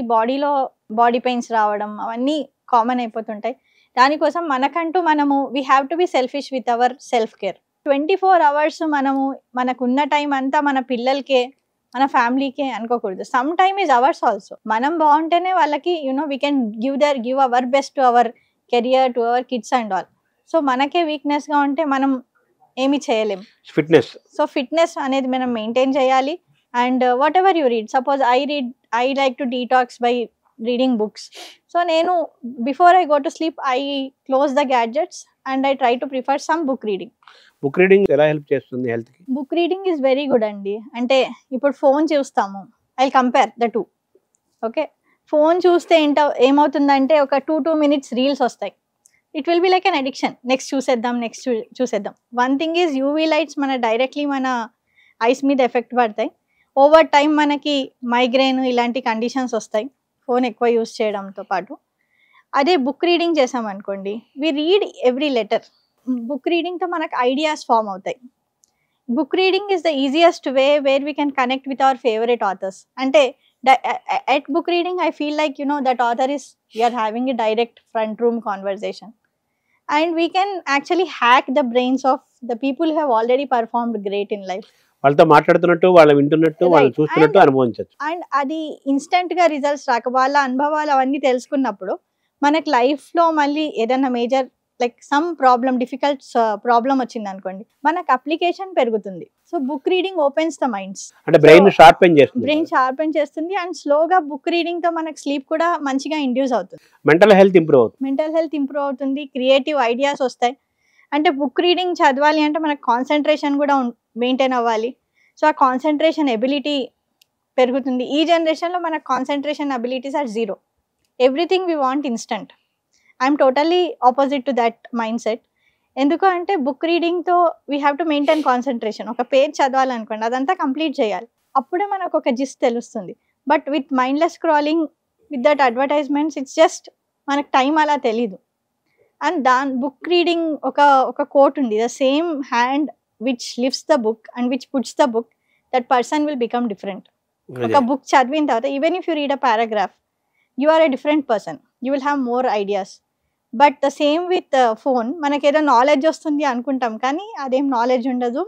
body pains రావడం అవన్నీ common అయిపోతుంటాయి. దానికోసం మనకంటూ we have to be selfish with our self care. 24 hours మనకున్న టైం అంతా మన పిల్లలకే, మన ఫ్యామిలీకే అనుకోకూడదు. Some time is ours also. మనం బాగుంటేనే వాళ్ళకి we can give our best to our career, to our kids and all. So మనకే వీక్నెస్గా ఉంటే మనం ఏమి చేయలేం. సో ఫిట్నెస్ అనేది మనం మెయింటైన్ చేయాలి. And whatever you read, suppose I like to detox by reading books. So నేను before I go to sleep I close the gadgets and I try to prefer some book reading. Book reading ఎలా help చేస్తుంది health కి? Book reading is very good అండి. అంటే ఇప్పుడు phone చూస్తాము, I compare the two. Okay, phone చూస్తే ఏమవుతుందంటే ఒక 2 minutes రీల్స్ వస్తాయి. It will be like an addiction. Next చూసేద్దాం. One thing is UV lights మన డైరెక్ట్లీ మన ఐస్ మీద ఎఫెక్ట్ పడతాయి. ఓవర్ టైం మనకి మైగ్రేన్ ఇలాంటి కండిషన్స్ వస్తాయి ఫోన్ ఎక్కువ యూస్ చేయడంతో పాటు. అదే బుక్ రీడింగ్ చేసామనుకోండి, we read every letter. Book రీడింగ్తో మనకు ఐడియాస్ ఫామ్ అవుతాయి. Book reading is the easiest way where we can connect with our favourite authors. అంటే at book reading I feel like that author is, we are having a direct front room conversation and we can actually hack the brains of the people who have already performed great in life. వాళ్ళతో మాట్లాడుతున్నట్టు, వాళ్ళు వింటున్నట్టు, వాళ్ళు చూస్తున్నట్టు అనుభవించవచ్చు. And అది instant గా results రాక వాళ్ళ అనుభవాలు అవన్నీ తెలుసుకున్నప్పుడు మనకి లైఫ్ లో మళ్ళీ ఏదైనా major like some problem, difficult problem వచ్చింది అనుకోండి, మనకు అప్లికేషన్ పెరుగుతుంది. So book reading opens the minds, అంటే బ్రెయిన్ షార్పెన్ చేస్తుంది అండ్ స్లోగా బుక్ రీడింగ్ తో మనకు స్లీప్ కూడా మంచిగా ఇండ్యూస్ అవుతుంది. మెంటల్ హెల్త్ ఇంప్రూవ్ అవుతుంది, క్రియేటివ్ ఐడియాస్ వస్తాయి. అంటే బుక్ రీడింగ్ చదవాలి అంటే మనకు కాన్సన్ట్రేషన్ కూడా మెయింటైన్ అవ్వాలి. సో ఆ కాన్సన్ట్రేషన్ ఎబిలిటీ పెరుగుతుంది. ఈ జనరేషన్లో మనకు concentration abilities are zero. Everything we want instant. I'm totally opposite to that mindset. ఎందుకు అంటే బుక్ రీడింగ్తో we have to maintain concentration. ఒక పేజ్ చదవాలనుకోండి, అదంతా కంప్లీట్ చేయాలి, అప్పుడే మనకు ఒక జిస్ట్ తెలుస్తుంది. But with mindless scrolling, with that advertisements, it's just మనకు టైం అలా తెలీదు. అండ్ బుక్ రీడింగ్ ఒక కోట్ ఉంది, the same hand which lifts the book and which puts the book, that person will become different. ఒక book చదివిన తర్వాత even if you read a paragraph, you are a different person, you will have more ideas. But the same with phone, మనకేదో knowledge వస్తుంది అనుకుంటాం కానీ అదేం knowledge ఉండదు.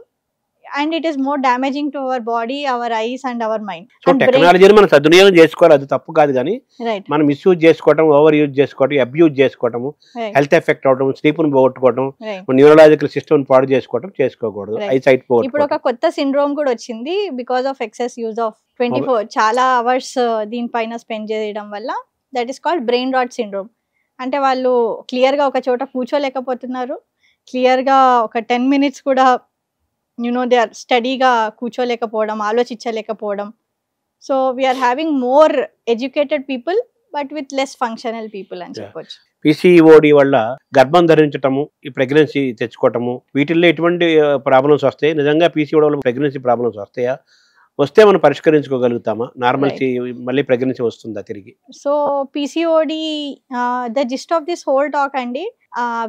And it is more damaging to our body, our eyes and our mind. టెక్నాలజీని మనం సద్వినియోగం చేసుకోవాలి, అది తప్పు కాదు, కానీ మనం మిస్యూజ్ చేసుకోవడం, ఓవర్ యూజ్ చేసుకోవడం, అబ్యూజ్ చేసుకోవడం, హెల్త్ ఎఫెక్ట్ అవడం, స్లీప్ను పోగొట్టుకోవడం, న్యూరలాజికల్ సిస్టమ్ పాడు చేసుకోకూడదు, ఐసైట్ పోగొట్టుకోవడం. ఇప్పుడు ఒక కొత్త సిండ్రోమ్ కూడా వచ్చింది because of excess use of 24 చాలా అవర్స్ దీనిపైన స్పెండ్ చేయడం వల్ల. That is called brain rot syndrome. అంటే వాళ్ళు క్లియర్గా ఒక చోట కూర్చోలేకపోతున్నారు, క్లియర్గా ఒక 10 minutes కూడా దే ఆర్ స్టడీగా కూర్చోలేకపోవడం, ఆలోచించలేకపోవడం. So we're having more educated people but with less functional people అని చెప్పొచ్చు. పీసీఓడి వల్ల గర్భం ధరించటము, ఈ ప్రెగ్నెన్సీ తెచ్చుకోవటము, వీటిల్లో ఎటువంటి ప్రాబ్లమ్స్ వస్తాయి? నిజంగా పీసీఓడి వల్ల ప్రెగ్నెన్సీ ప్రాబ్లమ్స్ వస్తాయా? వస్తే మనం పరిష్కరించుకోగలుగుతామా? నార్మల్సీ మళ్ళీ ప్రెగ్నెన్సీ వస్తుందా తిరిగి? So PCOD, the gist of this whole talk అండి,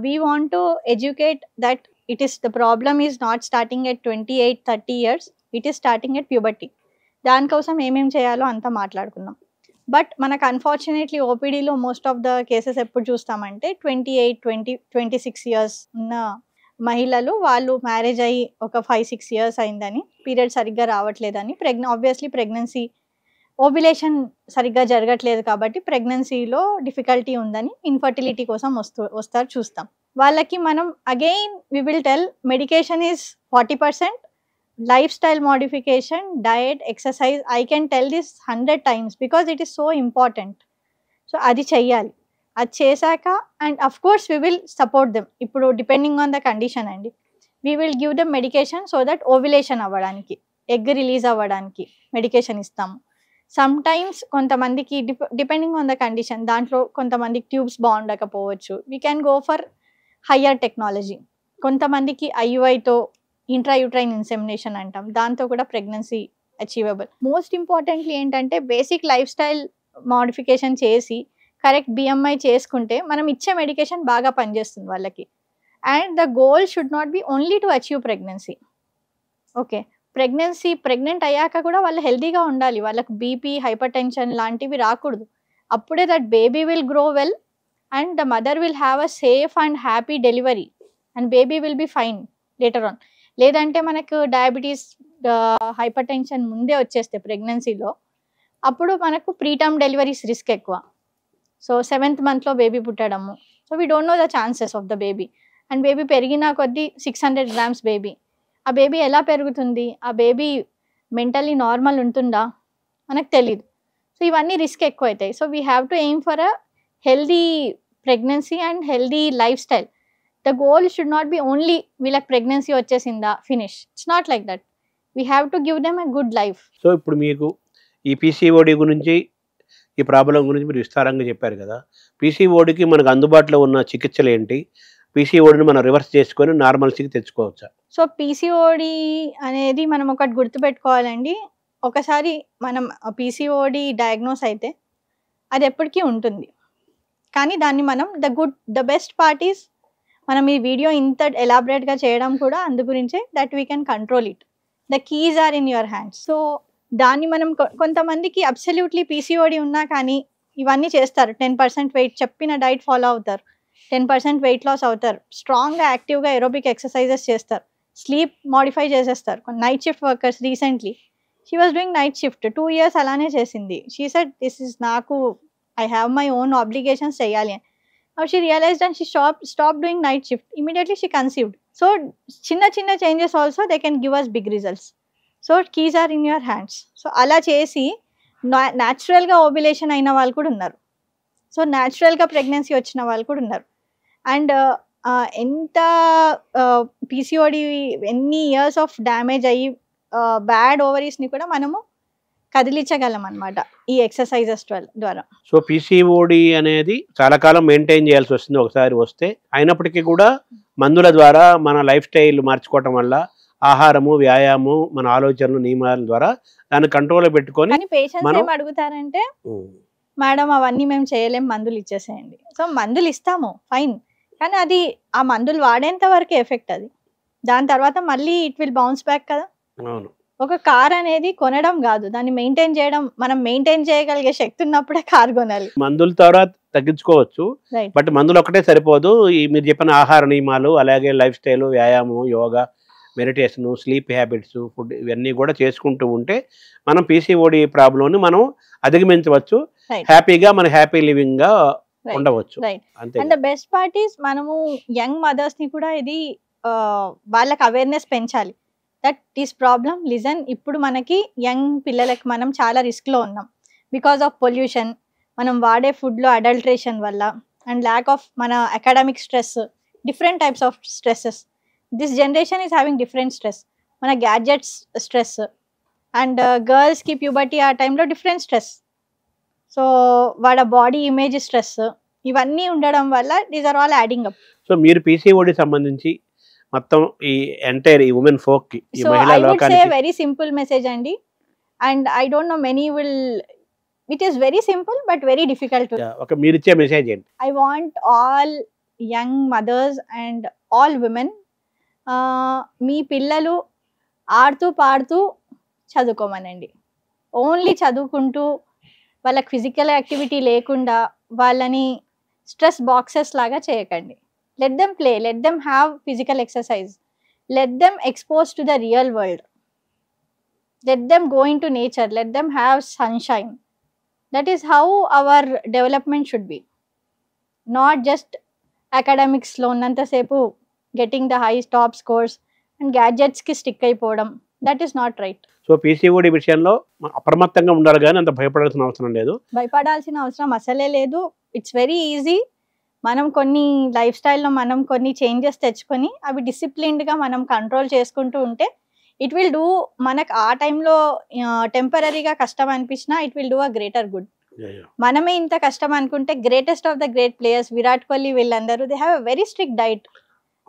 we want to educate that it is, the problem is not starting at 28-30 years, it is starting at puberty. దానికోసం ఏమేం చేయాలో అంతా మాట్లాడుకుందాం. బట్ మనకు అన్ఫార్చునేట్లీ ఓపీడీలో మోస్ట్ ఆఫ్ ద కేసెస్ ఎప్పుడు చూస్తామంటే 28-26 years ఉన్న మహిళలు, వాళ్ళు మ్యారేజ్ అయ్యి ఒక 5-6 years అయిందని, పీరియడ్ సరిగ్గా రావట్లేదని, ఆబ్వియస్లీ ప్రెగ్నెన్సీ ఓవ్యులేషన్ సరిగ్గా జరగట్లేదు కాబట్టి ప్రెగ్నెన్సీలో డిఫికల్టీ ఉందని ఇన్ఫర్టిలిటీ కోసం వస్తారు చూస్తాం. వాళ్ళకి మనం again we will tell medication is 40%, lifestyle modification, diet, exercise. I can tell this 100 times because it is so important. So అది చెయ్యాలి. అది చేశాక and of course we will support them. ఇప్పుడు డిపెండింగ్ ఆన్ ద కండిషన్ అండి, we will give them medication so that ovulation అవ్వడానికి, egg release అవ్వడానికి medication ఇస్తాము. Sometimes కొంతమందికి డిపెండింగ్ ఆన్ ద కండిషన్, దాంట్లో కొంతమందికి tubes బాగుండకపోవచ్చు, we can go for higher technology. కొంతమందికి ఐయుఐతో intrauterine insemination అంటాం, దాంతో కూడా ప్రెగ్నెన్సీ అచీవబుల్. మోస్ట్ ఇంపార్టెంట్లీ ఏంటంటే బేసిక్ లైఫ్ స్టైల్ మోడిఫికేషన్ చేసి కరెక్ట్ బిఎంఐ చేసుకుంటే మనం ఇచ్చే మెడికేషన్ బాగా పనిచేస్తుంది వాళ్ళకి. And the goal should not be only to achieve pregnancy. Okay, pregnant అయ్యాక కూడా వాళ్ళు హెల్తీగా ఉండాలి, వాళ్ళకి బీపీ, హైపర్ టెన్షన్ లాంటివి రాకూడదు. అప్పుడే that baby will grow well and the mother will have a safe and happy delivery and baby will be fine later on. లేదంటే మనకు డయాబెటీస్, హైపర్ టెన్షన్ ముందే వచ్చేస్తే ప్రెగ్నెన్సీలో, అప్పుడు మనకు ప్రీటర్మ్ డెలివరీస్ రిస్క్ ఎక్కువ. సో 7th month బేబీ పుట్టడము. So we don't know the chances of the baby. And baby పెరిగిన కొద్దీ 600 grams బేబీ, ఆ బేబీ ఎలా పెరుగుతుంది, ఆ బేబీ మెంటల్లీ నార్మల్ ఉంటుందా మనకు తెలీదు. సో ఇవన్నీ రిస్క్ ఎక్కువ అవుతాయి. So we have to aim for a healthy pregnancy and healthy life style. The goal should not be only వీళ్ళకి ప్రెగ్నెన్సీ వచ్చేసిందా finish. It's not like that. We have to give them a good life. So ఇప్పుడు మీకు ఈ PCOD గురించి ఈ problem గురించి మీరు విస్తారంగా చెప్పారు కదా. పీసీఓడికి మనకు అందుబాటులో ఉన్న చికిత్సలు ఏంటి? పీసీఓడిని మనం రివర్స్ చేసుకొని నార్మల్సీకి తెచ్చుకోవచ్చా? సో పీసీఓడి అనేది మనం ఒకటి గుర్తుపెట్టుకోవాలండి. ఒకసారి మనం పీసీఓడి డయాగ్నోస్ అయితే అది ఎప్పటికీ ఉంటుంది. కానీ దాన్ని మనం ద బెస్ట్ పార్ట్ ఈస్ మనం ఈ వీడియో ఇంత ఎలాబరేట్గా చేయడం కూడా అందు గురించే that we can control it. The keys are in your hands. So దాన్ని మనం కొంతమందికి అబ్సల్యూట్లీ పీసీఓడి ఉన్నా కానీ ఇవన్నీ చేస్తారు. 10% వెయిట్ చెప్పిన డైట్ ఫాలో అవుతారు, 10% వెయిట్ లాస్ అవుతారు, స్ట్రాంగ్గా యాక్టివ్గా ఏరోబిక్ ఎక్సర్సైజెస్ చేస్తారు, స్లీప్ మాడిఫై చేసేస్తారు. Night shift workers recently she was doing night shift 2 years అలానే చేసింది. షీ సెడ్ దిస్ ఇస్ నాకు I have my own obligations చేయాలి అని. She realised and she stop doing night shift. Immediately she conceived. So చిన్న చిన్న changes also they can give us big results. So keys are in your hands. So అలా చేసి న్యాచురల్గా ovulation అయిన వాళ్ళు కూడా ఉన్నారు. సో న్యాచురల్గా ప్రెగ్నెన్సీ వచ్చిన వాళ్ళు కూడా ఉన్నారు. అండ్ ఎంత పీసీఓడి ఎన్ని ఇయర్స్ ఆఫ్ డ్యామేజ్ అయ్యి బ్యాడ్ ఓవరీస్ని కూడా మనము కదిలించగలం అనమాట ఈ ఎక్సర్సైజెస్ ద్వారా. సో పీసీఓడి అనేది చాలా కాలం మెయింటైన్ చేయాల్సి వస్తుంది ఒకసారి వస్తే. అయినప్పటికీ కూడా మందుల ద్వారా మన లైఫ్ స్టైల్ మార్చుకోవటం వల్ల ఆహారము, వ్యాయామం, మన ఆలోచనలు, నియమాల ద్వారా దాన్ని కంట్రోల్లో పెట్టుకొని. కానీ పేషెంట్స్ ఏం అడుగుతారంటే మేడం అవన్నీ మేము చేయలేం, మందులు ఇచ్చేసేయండి. సో మందులు ఇస్తాము ఫైన్, కానీ అది ఆ మందులు వాడేంత వరకే ఎఫెక్ట్. అది దాని తర్వాత మళ్ళీ ఇట్ విల్ బౌన్స్ బ్యాక్ కదా. అవును. ఒక కార్ అనేది కొనడం కాదు, దాన్ని మెయింటైన్ చేయడం. మనం మెయింటైన్ చేయగలిగే శక్తి ఉన్నప్పుడే కార్ కొనాలి. మందుల ద్వారా తగ్గించుకోవచ్చు, బట్ మందులు ఒకటే సరిపోదు. ఈ మీరు చెప్పిన ఆహార నియమాలు, అలాగే లైఫ్ స్టైల్, వ్యాయామం, yoga, meditation, sleep habits, food, ఇవన్నీ కూడా చేసుకుంటూ ఉంటే మనం పీసీఓడి ప్రాబ్లంని మనం అధిగమించవచ్చు. హ్యాపీగా మన హ్యాపీ లివింగ్ గా ఉండవచ్చు. అంతే. And the best part is మనము యంగ్ మదర్స్ ని కూడా ఇది వాళ్ళకి అవేర్నెస్ పెంచాలి. That is problem, listen. ఇప్పుడు మనకి యంగ్ పిల్లలకి మనం చాలా రిస్క్లో ఉన్నాం బికాస్ ఆఫ్ పొల్యూషన్, మనం వాడే ఫుడ్లో అడల్ట్రేషన్ వల్ల, అండ్ ల్యాక్ ఆఫ్ మన academic stress, different types of stresses. This generation is having different stress. మన గ్యాడ్జెట్స్ స్ట్రెస్, అండ్ గర్ల్స్కి ప్యూబర్టీ ఆ టైంలో డిఫరెంట్ స్ట్రెస్. సో వాళ్ళ బాడీ ఇమేజ్ స్ట్రెస్, ఇవన్నీ ఉండడం వల్ల these are all adding up. So మీరు పీసీఓడి సంబంధించి మొత్తం ఈ ఎంటైర్ ఈ ఉమెన్ ఫోక్ కి, ఈ మహిళా లోకానికి వెరీ సింపుల్ మెసేజ్ అండి. And I don't know many will, it is very simple but very difficult. ఒక మీరు ఇచ్చే మెసేజ్ ఏంటి? I want all young mothers and all women, మీ పిల్లలు ఆడుతూ పాడుతూ చదువుకోమనండి. ఓన్లీ చదువుకుంటూ వాళ్ళకి ఫిజికల్ యాక్టివిటీ లేకుండా వాళ్ళని స్ట్రెస్ బాక్సెస్ లాగా చేయకండి. Let them play, let them have physical exercise, let them expose to the real world, let them go into nature, let them have sunshine. That is how our development should be, not just academics lo unnanta sepu getting the high top scores and gadgets ki stick అయిపోవడం. That is not right. So PCOD విషయంలో అప్రమత్తంగా ఉండాలి, కానీ అంత భయపడాల్సిన అవసరం లేదు. భయపడాల్సిన అవసరం అసలే లేదు. It's very easy. మనం కొన్ని లైఫ్ స్టైల్లో మనం కొన్ని చేంజెస్ తెచ్చుకొని అవి డిసిప్లిన్డ్గా మనం కంట్రోల్ చేసుకుంటూ ఉంటే ఇట్ విల్ డూ, మనకు ఆ టైంలో టెంపరీగా కష్టం అనిపించినా it will do a greater good. మనమే ఇంత కష్టం అనుకుంటే greatest of the great players Virat Kohli వీళ్ళందరూ they have a very strict diet,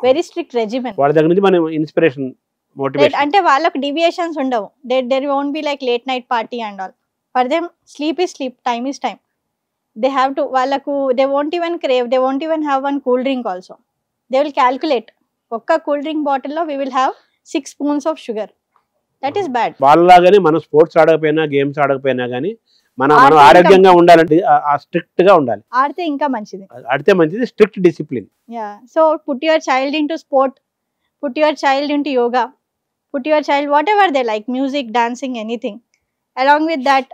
very strict regimen. వాళ్ళ దగ్గర నుంచి మనం ఇన్స్పిరేషన్, మోటివేషన్. అంటే వాళ్ళకు డీవియేషన్స్ ఉండవు. There won't be like late night party and all. For them sleep is sleep, time is time. They have to, వాళ్ళకు they won't even crave, they won't even have one cool drink also. They will calculate, ఒక్క cool drink బాటిల్లో we will have 6 spoons of sugar. That is bad. వాళ్ళలాగానే మనం sports ఆడకపోయినా, games ఆడకపోయినా కానీ మనం ఆరోగ్యంగా ఉండాలంటే strict గా ఉండాలి. ఆడితే ఇంకా మంచిది, ఆడితే మంచిది. Strict discipline. So put your child into sport, put your child into yoga, put your child what ever they like, music, dancing, anything. Along with that,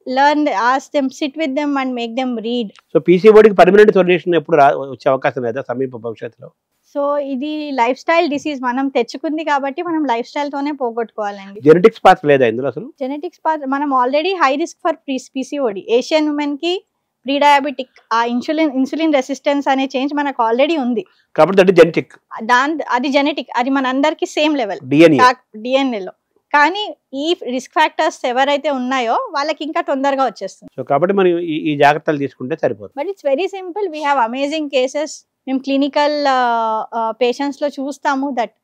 learn, ask them, sit with them and make them read. So పీసీఓడికి permanent solution ఎప్పుడు వచ్చే అవకాశం లేదా సమీప భవిష్యత్తులో? So ఇది life style disease మనం తెచ్చుకుంది కాబట్టి మనం లైఫ్ స్టైల్ తోనే పోగొట్టుకోవాలండి. జెనెటిక్స్ పాత్ లేదా ఇందులో అసలు? జెనెటిక్స్ పాత్, మనం already high risk for PCOD. Asian women కి ప్రీ డయాబెటిక్, ఆ ఇన్సులిన్ రెసిస్టెన్స్ అనే చేంజ్ మనకు ఆల్రెడీ ఉంది కాబట్టి అది జెనెటిక్. అది జెనెటిక్, అది మనందరికి సేమ్ లెవెల్ డిఎన్ఏలో. కానీ ఈ రిస్క్ ఫ్యాక్టర్స్ ఎవరైతే ఉన్నాయో వాళ్ళకి ఇంకా తొందరగా వచ్చేస్తుంది. సో కాబట్టి మనం ఈ జాగ్రత్తలు తీసుకుంటే సరిపోతుంది. But it's very simple. We have amazing cases. మేము క్లినికల్ పేషెంట్స్లో చూస్తాము that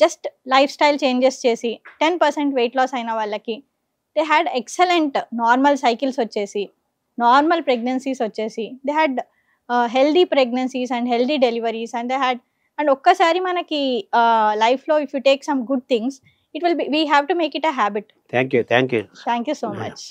just life style changes చేసి 10% వెయిట్ లాస్ అయిన వాళ్ళకి they had excellent normal cycles వచ్చేసి, నార్మల్ ప్రెగ్నెన్సీస్ వచ్చేసి, they had healthy pregnancies and healthy deliveries and they had. And ఒక్కసారి మనకి లైఫ్లో if you take some good things, it will be, we have to make it a habit. Thank you Thank you so much.